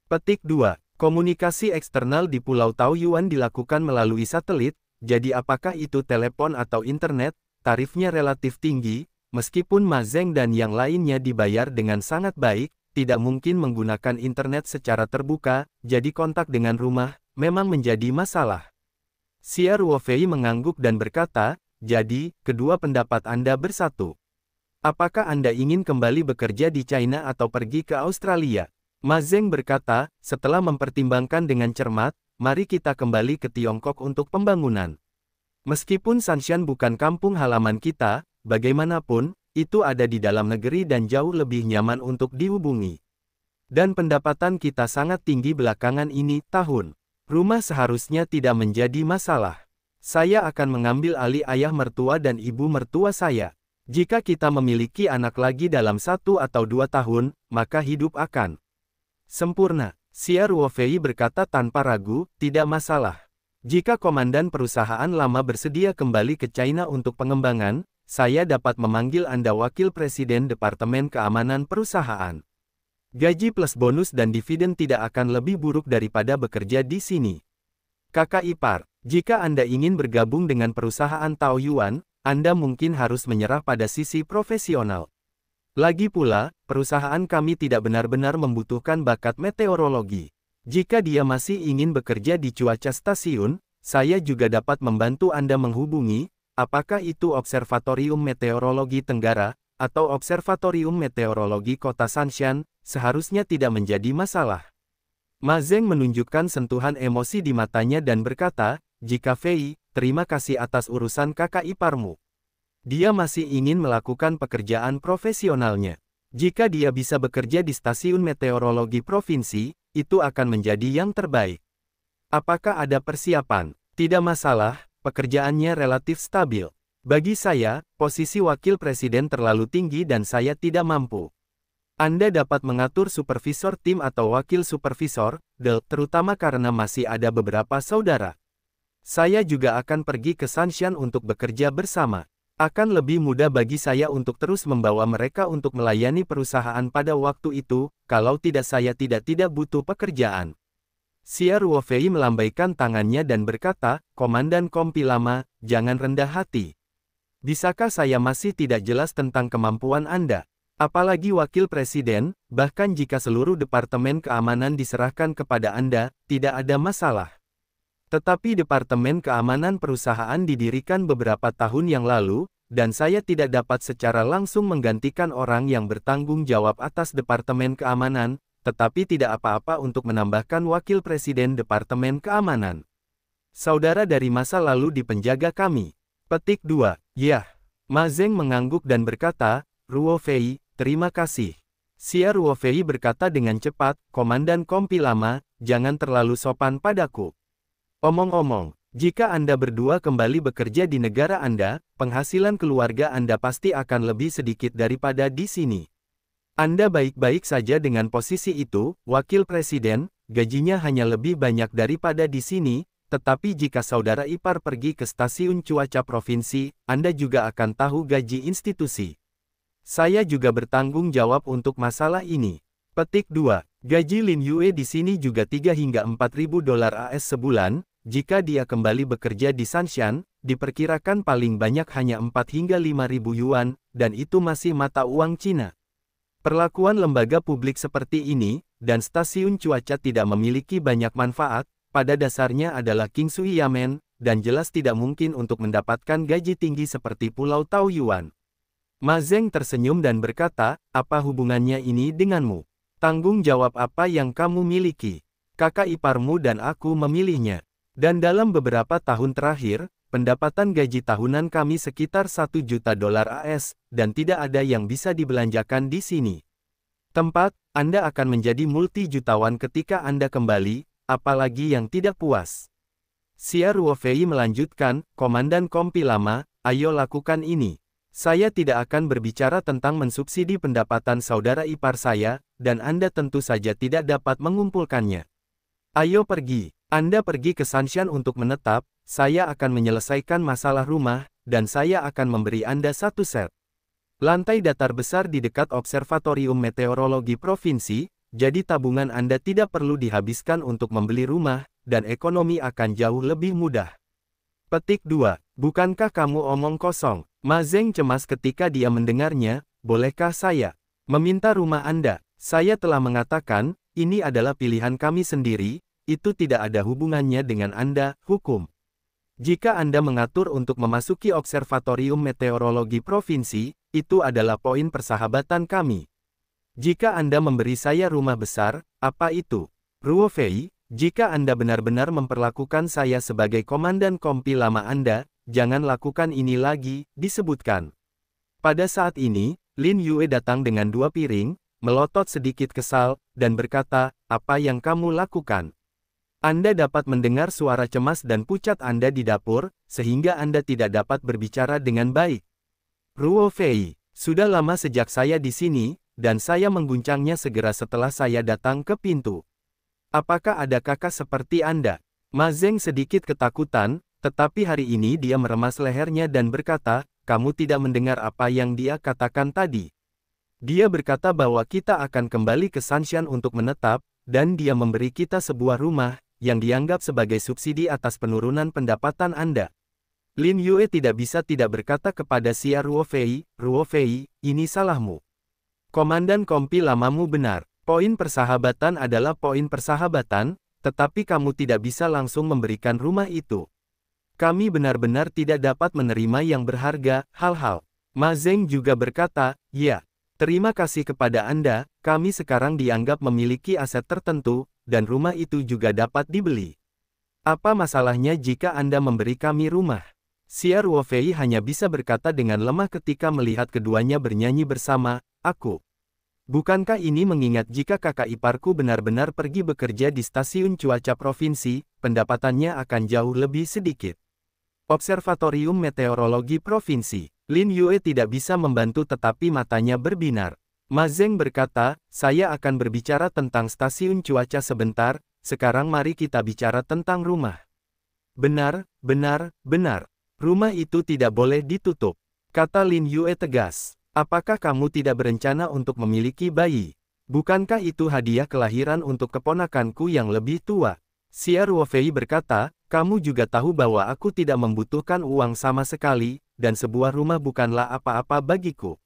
Petik 2. Komunikasi eksternal di Pulau Taoyuan dilakukan melalui satelit, jadi apakah itu telepon atau internet, tarifnya relatif tinggi, meskipun Ma Zeng dan yang lainnya dibayar dengan sangat baik, tidak mungkin menggunakan internet secara terbuka, jadi kontak dengan rumah, memang menjadi masalah. Xia Ruofei mengangguk dan berkata, jadi, kedua pendapat Anda bersatu. Apakah Anda ingin kembali bekerja di China atau pergi ke Australia? Ma Zeng berkata, setelah mempertimbangkan dengan cermat, mari kita kembali ke Tiongkok untuk pembangunan. Meskipun Sanshan bukan kampung halaman kita, bagaimanapun, itu ada di dalam negeri dan jauh lebih nyaman untuk dihubungi. Dan pendapatan kita sangat tinggi belakangan ini, tahun. Rumah seharusnya tidak menjadi masalah. Saya akan mengambil alih ayah mertua dan ibu mertua saya. Jika kita memiliki anak lagi dalam 1 atau 2 tahun, maka hidup akan sempurna. Xia Ruofei berkata tanpa ragu, tidak masalah. Jika komandan perusahaan lama bersedia kembali ke China untuk pengembangan, saya dapat memanggil Anda wakil presiden Departemen Keamanan Perusahaan. Gaji plus bonus dan dividen tidak akan lebih buruk daripada bekerja di sini. Kakak ipar, jika Anda ingin bergabung dengan perusahaan Taoyuan, Anda mungkin harus menyerah pada sisi profesional. Lagi pula, perusahaan kami tidak benar-benar membutuhkan bakat meteorologi. Jika dia masih ingin bekerja di cuaca stasiun, saya juga dapat membantu Anda menghubungi, apakah itu Observatorium Meteorologi Tenggara, atau Observatorium Meteorologi Kota Sanshan, seharusnya tidak menjadi masalah. Ma Zeng menunjukkan sentuhan emosi di matanya dan berkata, jika Fei, terima kasih atas urusan kakak iparmu. Dia masih ingin melakukan pekerjaan profesionalnya. Jika dia bisa bekerja di stasiun meteorologi provinsi, itu akan menjadi yang terbaik. Apakah ada persiapan? Tidak masalah, pekerjaannya relatif stabil. Bagi saya, posisi wakil presiden terlalu tinggi dan saya tidak mampu. Anda dapat mengatur supervisor tim atau wakil supervisor, terutama karena masih ada beberapa saudara. Saya juga akan pergi ke Sanshan untuk bekerja bersama. Akan lebih mudah bagi saya untuk terus membawa mereka untuk melayani perusahaan pada waktu itu, kalau tidak saya tidak butuh pekerjaan. Xia Ruofei melambaikan tangannya dan berkata, Komandan Kompi Lama, jangan rendah hati. Bisakah saya masih tidak jelas tentang kemampuan Anda? Apalagi wakil presiden, bahkan jika seluruh departemen keamanan diserahkan kepada Anda, tidak ada masalah. Tetapi Departemen Keamanan Perusahaan didirikan beberapa tahun yang lalu, dan saya tidak dapat secara langsung menggantikan orang yang bertanggung jawab atas Departemen Keamanan, tetapi tidak apa-apa untuk menambahkan wakil presiden Departemen Keamanan. Saudara dari masa lalu di penjaga kami. Petik 2. Yah. Ma Zeng mengangguk dan berkata, Ruofei, terima kasih. Xia Ruofei berkata dengan cepat, Komandan Kompi Lama, jangan terlalu sopan padaku. Omong-omong, jika Anda berdua kembali bekerja di negara Anda, penghasilan keluarga Anda pasti akan lebih sedikit daripada di sini. Anda baik-baik saja dengan posisi itu, wakil presiden, gajinya hanya lebih banyak daripada di sini, tetapi jika saudara ipar pergi ke stasiun cuaca provinsi, Anda juga akan tahu gaji institusi. Saya juga bertanggung jawab untuk masalah ini. Petik 2. Gaji Lin Yue di sini juga 3 hingga 4.000 dolar AS sebulan. Jika dia kembali bekerja di Sanshan, diperkirakan paling banyak hanya 4 hingga 5.000 yuan, dan itu masih mata uang Cina. Perlakuan lembaga publik seperti ini, dan stasiun cuaca tidak memiliki banyak manfaat, pada dasarnya adalah King Sui Yamen, dan jelas tidak mungkin untuk mendapatkan gaji tinggi seperti Pulau Taoyuan. Ma Zeng tersenyum dan berkata, apa hubungannya ini denganmu? Tanggung jawab apa yang kamu miliki? Kakak iparmu dan aku memilihnya. Dan dalam beberapa tahun terakhir, pendapatan gaji tahunan kami sekitar 1 juta dolar AS, dan tidak ada yang bisa dibelanjakan di sini. Tempat, Anda akan menjadi multi-jutawan ketika Anda kembali, apalagi yang tidak puas. Xia Ruofei melanjutkan, Komandan Kompi Lama, ayo lakukan ini. Saya tidak akan berbicara tentang mensubsidi pendapatan saudara ipar saya, dan Anda tentu saja tidak dapat mengumpulkannya. Ayo pergi. Anda pergi ke Sanshan untuk menetap, saya akan menyelesaikan masalah rumah, dan saya akan memberi Anda 1 set lantai datar besar di dekat Observatorium Meteorologi Provinsi, jadi tabungan Anda tidak perlu dihabiskan untuk membeli rumah, dan ekonomi akan jauh lebih mudah. Petik 2. Bukankah kamu omong kosong? Ma Zeng cemas ketika dia mendengarnya, bolehkah saya meminta rumah Anda? Saya telah mengatakan, ini adalah pilihan kami sendiri, itu tidak ada hubungannya dengan Anda, hukum. Jika Anda mengatur untuk memasuki Observatorium Meteorologi Provinsi, itu adalah poin persahabatan kami. Jika Anda memberi saya rumah besar, apa itu? Ruo Fei, jika Anda benar-benar memperlakukan saya sebagai komandan kompi lama Anda, jangan lakukan ini lagi, disebutkan. Pada saat ini, Lin Yue datang dengan 2 piring, melotot sedikit kesal, dan berkata, apa yang kamu lakukan? Anda dapat mendengar suara cemas dan pucat Anda di dapur, sehingga Anda tidak dapat berbicara dengan baik. Ruo Fei, sudah lama sejak saya di sini, dan saya mengguncangnya segera setelah saya datang ke pintu. Apakah ada kakak seperti Anda? Ma Zeng sedikit ketakutan, tetapi hari ini dia meremas lehernya dan berkata, kamu tidak mendengar apa yang dia katakan tadi. Dia berkata bahwa kita akan kembali ke Sanshan untuk menetap, dan dia memberi kita sebuah rumah, yang dianggap sebagai subsidi atas penurunan pendapatan Anda. Lin Yue tidak bisa tidak berkata kepada Xia Ruo Fei, ini salahmu. Komandan kompi lamamu benar. Poin persahabatan adalah poin persahabatan, tetapi kamu tidak bisa langsung memberikan rumah itu. Kami benar-benar tidak dapat menerima yang berharga, hal-hal. Ma Zeng juga berkata, ya, terima kasih kepada Anda, kami sekarang dianggap memiliki aset tertentu, dan rumah itu juga dapat dibeli. Apa masalahnya jika Anda memberi kami rumah? Xia Ruo Fei hanya bisa berkata dengan lemah ketika melihat keduanya bernyanyi bersama, aku. Bukankah ini mengingat jika kakak iparku benar-benar pergi bekerja di stasiun cuaca provinsi, pendapatannya akan jauh lebih sedikit. Observatorium Meteorologi Provinsi. Lin Yue tidak bisa membantu tetapi matanya berbinar. Ma Zeng berkata, saya akan berbicara tentang stasiun cuaca sebentar, sekarang mari kita bicara tentang rumah. Benar, benar, benar. Rumah itu tidak boleh ditutup. Kata Lin Yue tegas. Apakah kamu tidak berencana untuk memiliki bayi? Bukankah itu hadiah kelahiran untuk keponakanku yang lebih tua? Xia Ruo Fei berkata, kamu juga tahu bahwa aku tidak membutuhkan uang sama sekali, dan sebuah rumah bukanlah apa-apa bagiku.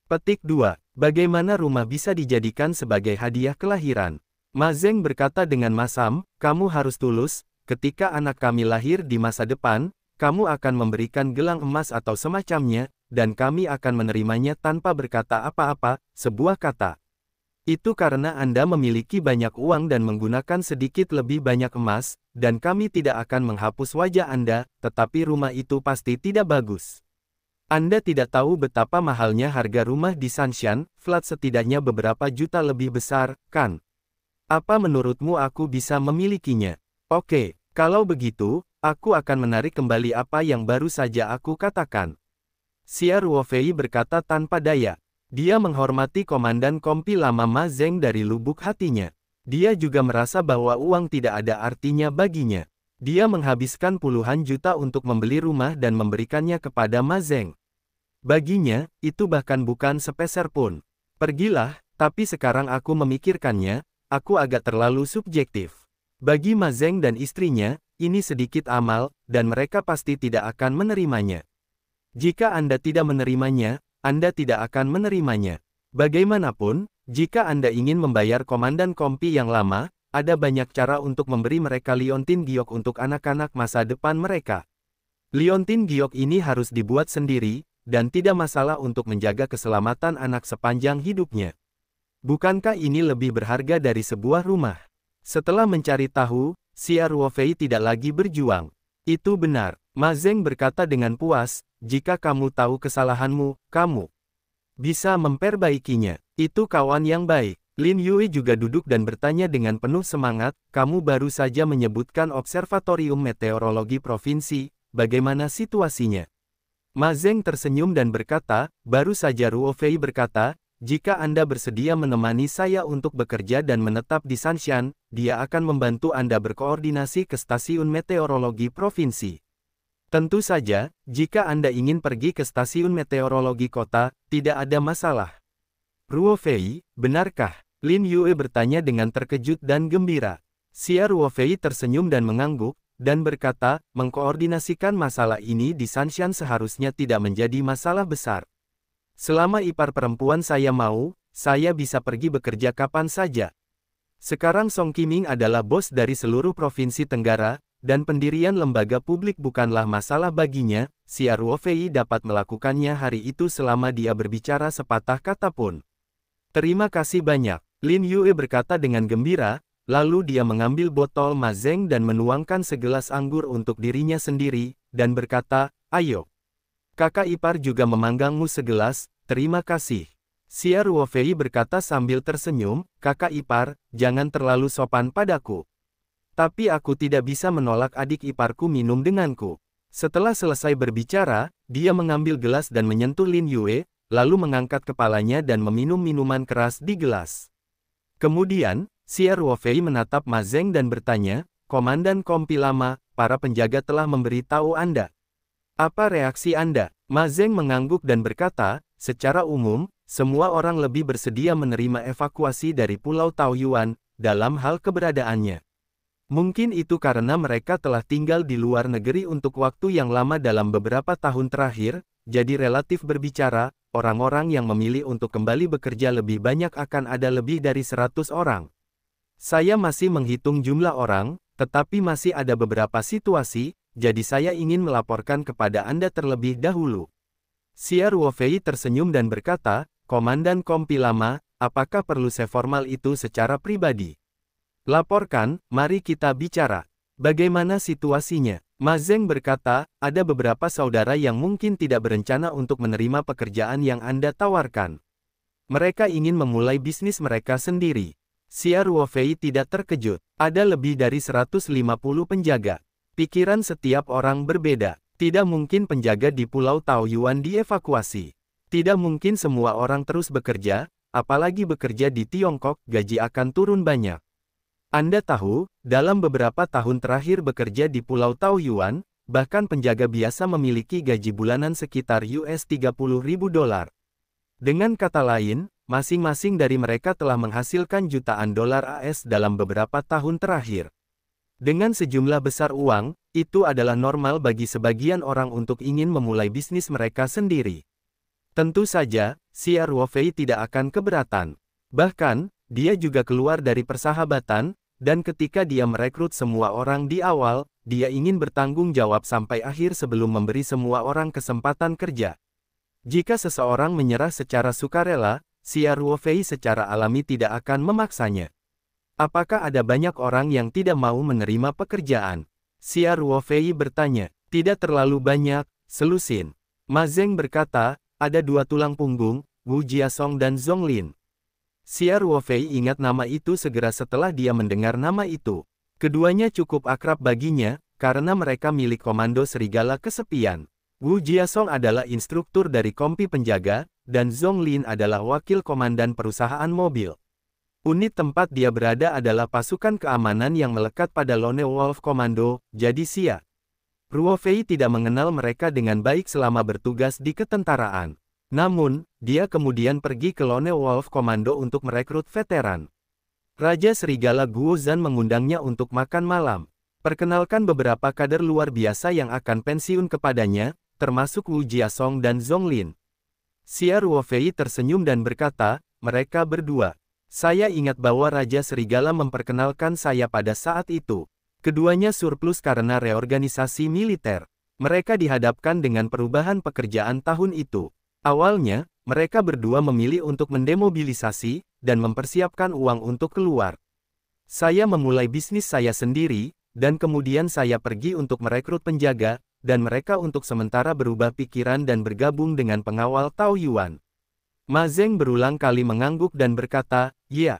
Petik 2. Bagaimana rumah bisa dijadikan sebagai hadiah kelahiran? Ma Zeng berkata dengan masam, kamu harus tulus, ketika anak kami lahir di masa depan, kamu akan memberikan gelang emas atau semacamnya, dan kami akan menerimanya tanpa berkata apa-apa, sebuah kata. Itu karena Anda memiliki banyak uang dan menggunakan sedikit lebih banyak emas, dan kami tidak akan menghapus wajah Anda, tetapi rumah itu pasti tidak bagus. Anda tidak tahu betapa mahalnya harga rumah di Sanshan, flat setidaknya beberapa juta lebih besar, kan? Apa menurutmu aku bisa memilikinya? Oke, kalau begitu, aku akan menarik kembali apa yang baru saja aku katakan. Xia Ruo Fei berkata tanpa daya. Dia menghormati komandan kompi lama Ma Zeng dari lubuk hatinya. Dia juga merasa bahwa uang tidak ada artinya baginya. Dia menghabiskan puluhan juta untuk membeli rumah dan memberikannya kepada Ma Zeng. Baginya, itu bahkan bukan sepeser pun. Pergilah, tapi sekarang aku memikirkannya, aku agak terlalu subjektif. Bagi Ma Zeng dan istrinya, ini sedikit amal, dan mereka pasti tidak akan menerimanya. Jika Anda tidak menerimanya, Anda tidak akan menerimanya. Bagaimanapun, jika Anda ingin membayar komandan kompi yang lama, ada banyak cara untuk memberi mereka liontin giok untuk anak-anak masa depan mereka. Liontin giok ini harus dibuat sendiri, dan tidak masalah untuk menjaga keselamatan anak sepanjang hidupnya. Bukankah ini lebih berharga dari sebuah rumah? Setelah mencari tahu, Xia Ruo Fei tidak lagi berjuang. Itu benar, Ma Zeng berkata dengan puas, jika kamu tahu kesalahanmu, kamu bisa memperbaikinya. Itu kawan yang baik. Lin Yue juga duduk dan bertanya dengan penuh semangat, kamu baru saja menyebutkan Observatorium Meteorologi Provinsi, bagaimana situasinya? Ma Zeng tersenyum dan berkata, baru saja Ruo Fei berkata, jika Anda bersedia menemani saya untuk bekerja dan menetap di Sanshan, dia akan membantu Anda berkoordinasi ke stasiun meteorologi provinsi. Tentu saja, jika Anda ingin pergi ke stasiun meteorologi kota, tidak ada masalah. Ruo Fei, benarkah? Lin Yue bertanya dengan terkejut dan gembira. Xia Ruo Fei tersenyum dan mengangguk, dan berkata, mengkoordinasikan masalah ini di Sanshan seharusnya tidak menjadi masalah besar. Selama ipar perempuan saya mau, saya bisa pergi bekerja kapan saja. Sekarang Song Qiming adalah bos dari seluruh provinsi Tenggara, dan pendirian lembaga publik bukanlah masalah baginya, Xia Ruo Fei dapat melakukannya hari itu selama dia berbicara sepatah kata pun. Terima kasih banyak, Lin Yue berkata dengan gembira, lalu dia mengambil botol Ma Zeng dan menuangkan segelas anggur untuk dirinya sendiri, dan berkata, ayo. Kakak ipar juga memanggangmu segelas, terima kasih. Xia Ruofei berkata sambil tersenyum, kakak ipar, jangan terlalu sopan padaku. Tapi aku tidak bisa menolak adik iparku minum denganku. Setelah selesai berbicara, dia mengambil gelas dan menyentuh Lin Yue, lalu mengangkat kepalanya dan meminum minuman keras di gelas. Kemudian, Xia Ruofei menatap Ma Zeng dan bertanya, Komandan Kompi Lama, para penjaga telah memberitahu Anda. Apa reaksi Anda? Ma Zeng mengangguk dan berkata, secara umum, semua orang lebih bersedia menerima evakuasi dari Pulau Taoyuan, dalam hal keberadaannya. Mungkin itu karena mereka telah tinggal di luar negeri untuk waktu yang lama dalam beberapa tahun terakhir, jadi relatif berbicara, orang-orang yang memilih untuk kembali bekerja lebih banyak akan ada lebih dari 100 orang. Saya masih menghitung jumlah orang, tetapi masih ada beberapa situasi, jadi saya ingin melaporkan kepada Anda terlebih dahulu. Xia Ruofei tersenyum dan berkata, Komandan Kompi Lama, apakah perlu seformal itu secara pribadi? Laporkan, mari kita bicara. Bagaimana situasinya? Ma Zeng berkata, ada beberapa saudara yang mungkin tidak berencana untuk menerima pekerjaan yang Anda tawarkan. Mereka ingin memulai bisnis mereka sendiri. Xia Ruofei tidak terkejut. Ada lebih dari 150 penjaga. Pikiran setiap orang berbeda. Tidak mungkin penjaga di Pulau Taoyuan dievakuasi. Tidak mungkin semua orang terus bekerja, apalagi bekerja di Tiongkok, gaji akan turun banyak. Anda tahu, dalam beberapa tahun terakhir bekerja di Pulau Taoyuan, bahkan penjaga biasa memiliki gaji bulanan sekitar $30.000. Dengan kata lain, masing-masing dari mereka telah menghasilkan jutaan dolar AS dalam beberapa tahun terakhir. Dengan sejumlah besar uang, itu adalah normal bagi sebagian orang untuk ingin memulai bisnis mereka sendiri. Tentu saja, Xia Ruofei tidak akan keberatan. Bahkan, dia juga keluar dari persahabatan, dan ketika dia merekrut semua orang di awal, dia ingin bertanggung jawab sampai akhir sebelum memberi semua orang kesempatan kerja. Jika seseorang menyerah secara sukarela, Xia Ruofei secara alami tidak akan memaksanya. Apakah ada banyak orang yang tidak mau menerima pekerjaan? Xia Ruofei bertanya. Tidak terlalu banyak, selusin. Ma Zeng berkata, ada dua tulang punggung, Wu Jiasong dan Zhong Lin. Xia Ruofei ingat nama itu segera setelah dia mendengar nama itu. Keduanya cukup akrab baginya, karena mereka milik Komando Serigala Kesepian. Wu Jiasong adalah instruktur dari Kompi Penjaga, dan Zhong Lin adalah wakil komandan perusahaan mobil. Unit tempat dia berada adalah pasukan keamanan yang melekat pada Lone Wolf Commando, jadi Xia Ruofei tidak mengenal mereka dengan baik selama bertugas di ketentaraan. Namun, dia kemudian pergi ke Lone Wolf Commando untuk merekrut veteran. Raja Serigala Guozhan mengundangnya untuk makan malam. Perkenalkan beberapa kader luar biasa yang akan pensiun kepadanya, termasuk Wu Jiasong dan Zhong Lin. Xia Ruofei tersenyum dan berkata, mereka berdua. Saya ingat bahwa Raja Serigala memperkenalkan saya pada saat itu. Keduanya surplus karena reorganisasi militer. Mereka dihadapkan dengan perubahan pekerjaan tahun itu. Awalnya, mereka berdua memilih untuk mendemobilisasi, dan mempersiapkan uang untuk keluar. Saya memulai bisnis saya sendiri, dan kemudian saya pergi untuk merekrut penjaga, dan mereka untuk sementara berubah pikiran dan bergabung dengan pengawal Taoyuan. Ma Zeng berulang kali mengangguk dan berkata, ya,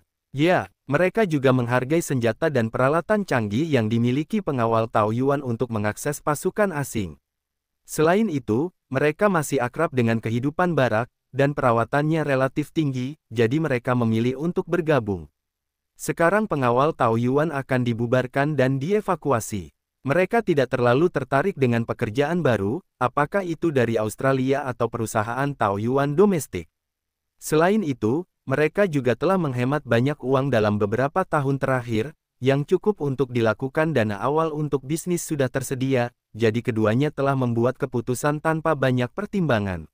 mereka juga menghargai senjata dan peralatan canggih yang dimiliki pengawal Taoyuan untuk mengakses pasukan asing. Selain itu, mereka masih akrab dengan kehidupan barak, dan perawatannya relatif tinggi, jadi mereka memilih untuk bergabung. Sekarang pengawal Taoyuan akan dibubarkan dan dievakuasi. Mereka tidak terlalu tertarik dengan pekerjaan baru, apakah itu dari Australia atau perusahaan Taoyuan domestik. Selain itu, mereka juga telah menghemat banyak uang dalam beberapa tahun terakhir, yang cukup untuk dilakukan dana awal untuk bisnis sudah tersedia, jadi keduanya telah membuat keputusan tanpa banyak pertimbangan.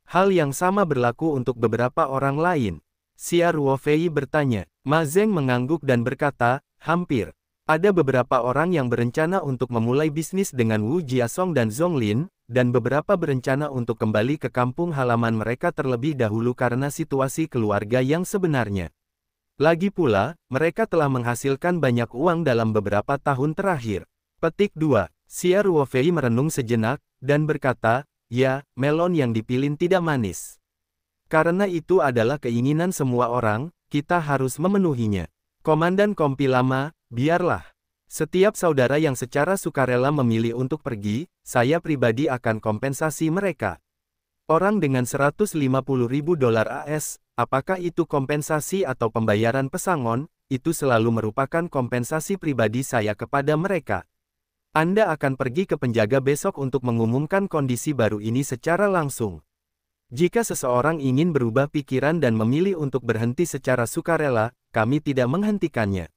Hal yang sama berlaku untuk beberapa orang lain. Xia Ruofei bertanya. Ma Zeng mengangguk dan berkata, hampir. Ada beberapa orang yang berencana untuk memulai bisnis dengan Wu Jiasong dan Zonglin, dan beberapa berencana untuk kembali ke kampung halaman mereka terlebih dahulu karena situasi keluarga yang sebenarnya. Lagi pula, mereka telah menghasilkan banyak uang dalam beberapa tahun terakhir. Petik 2. Xia Ruofei merenung sejenak, dan berkata, ya, melon yang dipilih tidak manis. Karena itu adalah keinginan semua orang, kita harus memenuhinya. Komandan Kompi Lama, biarlah. Setiap saudara yang secara sukarela memilih untuk pergi, saya pribadi akan kompensasi mereka. Orang dengan 150.000 dolar AS, apakah itu kompensasi atau pembayaran pesangon, itu selalu merupakan kompensasi pribadi saya kepada mereka. Anda akan pergi ke penjaga besok untuk mengumumkan kondisi baru ini secara langsung. Jika seseorang ingin berubah pikiran dan memilih untuk berhenti secara sukarela, kami tidak menghentikannya.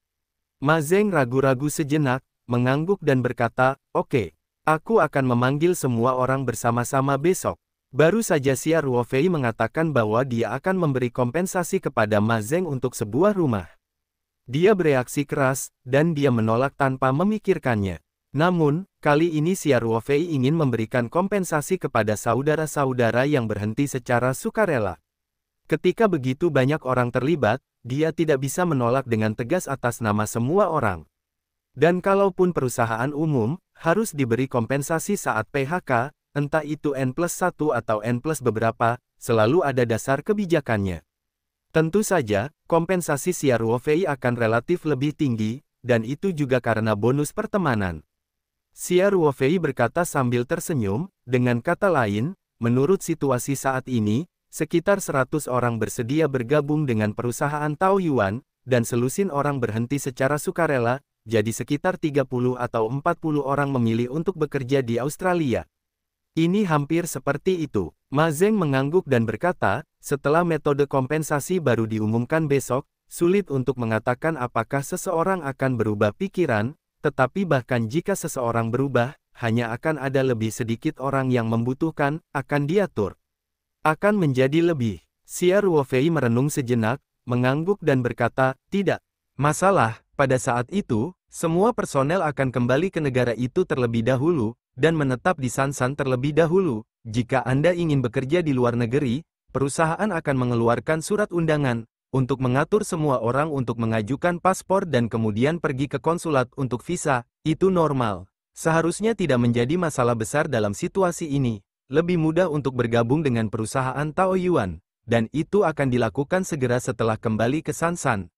Ma Zeng ragu-ragu sejenak, mengangguk dan berkata, oke, aku akan memanggil semua orang bersama-sama besok. Baru saja Xia Ruofei mengatakan bahwa dia akan memberi kompensasi kepada Ma Zeng untuk sebuah rumah. Dia bereaksi keras, dan dia menolak tanpa memikirkannya. Namun, kali ini Xia Ruofei ingin memberikan kompensasi kepada saudara-saudara yang berhenti secara sukarela. Ketika begitu banyak orang terlibat, dia tidak bisa menolak dengan tegas atas nama semua orang. Dan kalaupun perusahaan umum harus diberi kompensasi saat PHK, entah itu N+1 atau N+ beberapa, selalu ada dasar kebijakannya. Tentu saja, kompensasi Xia Ruofei akan relatif lebih tinggi, dan itu juga karena bonus pertemanan. Xia Ruofei berkata sambil tersenyum, dengan kata lain, menurut situasi saat ini, sekitar 100 orang bersedia bergabung dengan perusahaan Taoyuan, dan selusin orang berhenti secara sukarela, jadi sekitar 30 atau 40 orang memilih untuk bekerja di Australia. Ini hampir seperti itu. Ma Zeng mengangguk dan berkata, setelah metode kompensasi baru diumumkan besok, sulit untuk mengatakan apakah seseorang akan berubah pikiran, tetapi bahkan jika seseorang berubah, hanya akan ada lebih sedikit orang yang membutuhkan, akan diatur. Akan menjadi lebih. Xia Ruofei merenung sejenak, mengangguk dan berkata, tidak. Masalah, pada saat itu, semua personel akan kembali ke negara itu terlebih dahulu, dan menetap di Sansan terlebih dahulu. Jika Anda ingin bekerja di luar negeri, perusahaan akan mengeluarkan surat undangan, untuk mengatur semua orang untuk mengajukan paspor dan kemudian pergi ke konsulat untuk visa, itu normal. Seharusnya tidak menjadi masalah besar dalam situasi ini. Lebih mudah untuk bergabung dengan perusahaan Taoyuan, dan itu akan dilakukan segera setelah kembali ke Sansan.